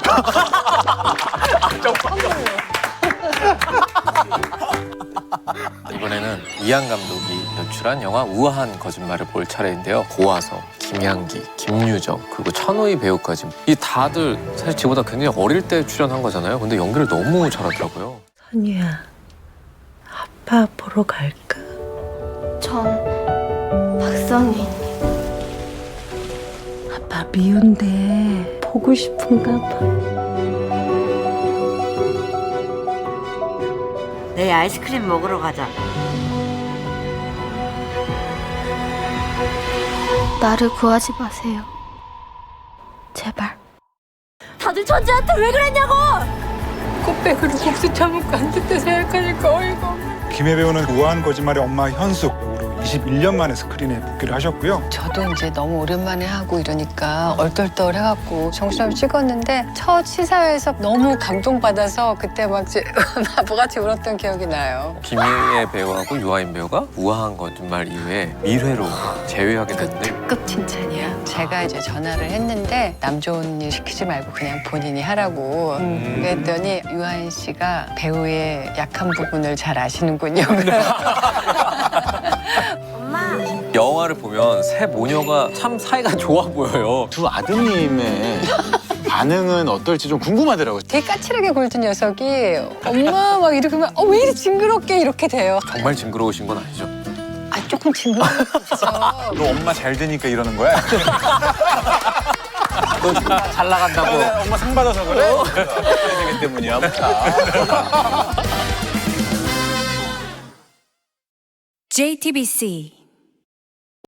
S1: 이번에는 이한 감독이 연출한 영화 우아한 거짓말을 볼 차례인데요. 고화석, 김향기, 김유정 그리고 천우희 배우까지 이 다들 사실 지금보다 굉장히 어릴 때 출연한 거잖아요. 근데 연기를 너무 잘하더라고요.
S9: 선유야, 아빠 보러 갈까?
S8: 전 박선희.
S9: 아빠 미운데 보고 싶은가 봐.
S19: 내일 아이스크림 먹으러 가자.
S8: 나를 구하지 마세요. 제발.
S19: 다들 천재한테 왜 그랬냐고!
S4: 꽃배기로 국수 처먹고 안 됐다 생각하니까 어이가 없네.
S7: 김혜 배우는 우아한 거짓말의 엄마 현숙 배우로 21년 만에 스크린에 복귀를 하셨고요.
S4: 저도 이제 너무 오랜만에 하고 이러니까 얼떨떨 해갖고 정신없이 찍었는데 첫 시사회에서 너무 감동받아서 그때 막 바보같이 울었던 기억이 나요.
S1: 김희애 배우하고 유아인 배우가 우아한 거짓말 이후에 밀회로 재회하게 됐는데
S4: 급 칭찬이야. 제가 이제 전화를 했는데 남 좋은 일 시키지 말고 그냥 본인이 하라고 그랬더니 유아인 씨가 배우의 약한 부분을 잘 아시는군요.
S1: 영화를 보면 세 모녀가 참 사이가 좋아 보여요.
S2: 두 아드님의 반응은 어떨지 좀 궁금하더라고요.
S4: 되게 까칠하게 굴던 녀석이 엄마 막 이렇게 하면 왜 이리 징그럽게 이렇게 돼요.
S1: 정말 징그러우신 건 아니죠?
S4: 조금 징그럽죠.
S2: 너 엄마 잘 되니까 이러는 거야?
S1: 너 지금 잘 나간다고.
S2: 엄마 상 받아서 그래? 잘 되기 때문이야.
S11: JTBC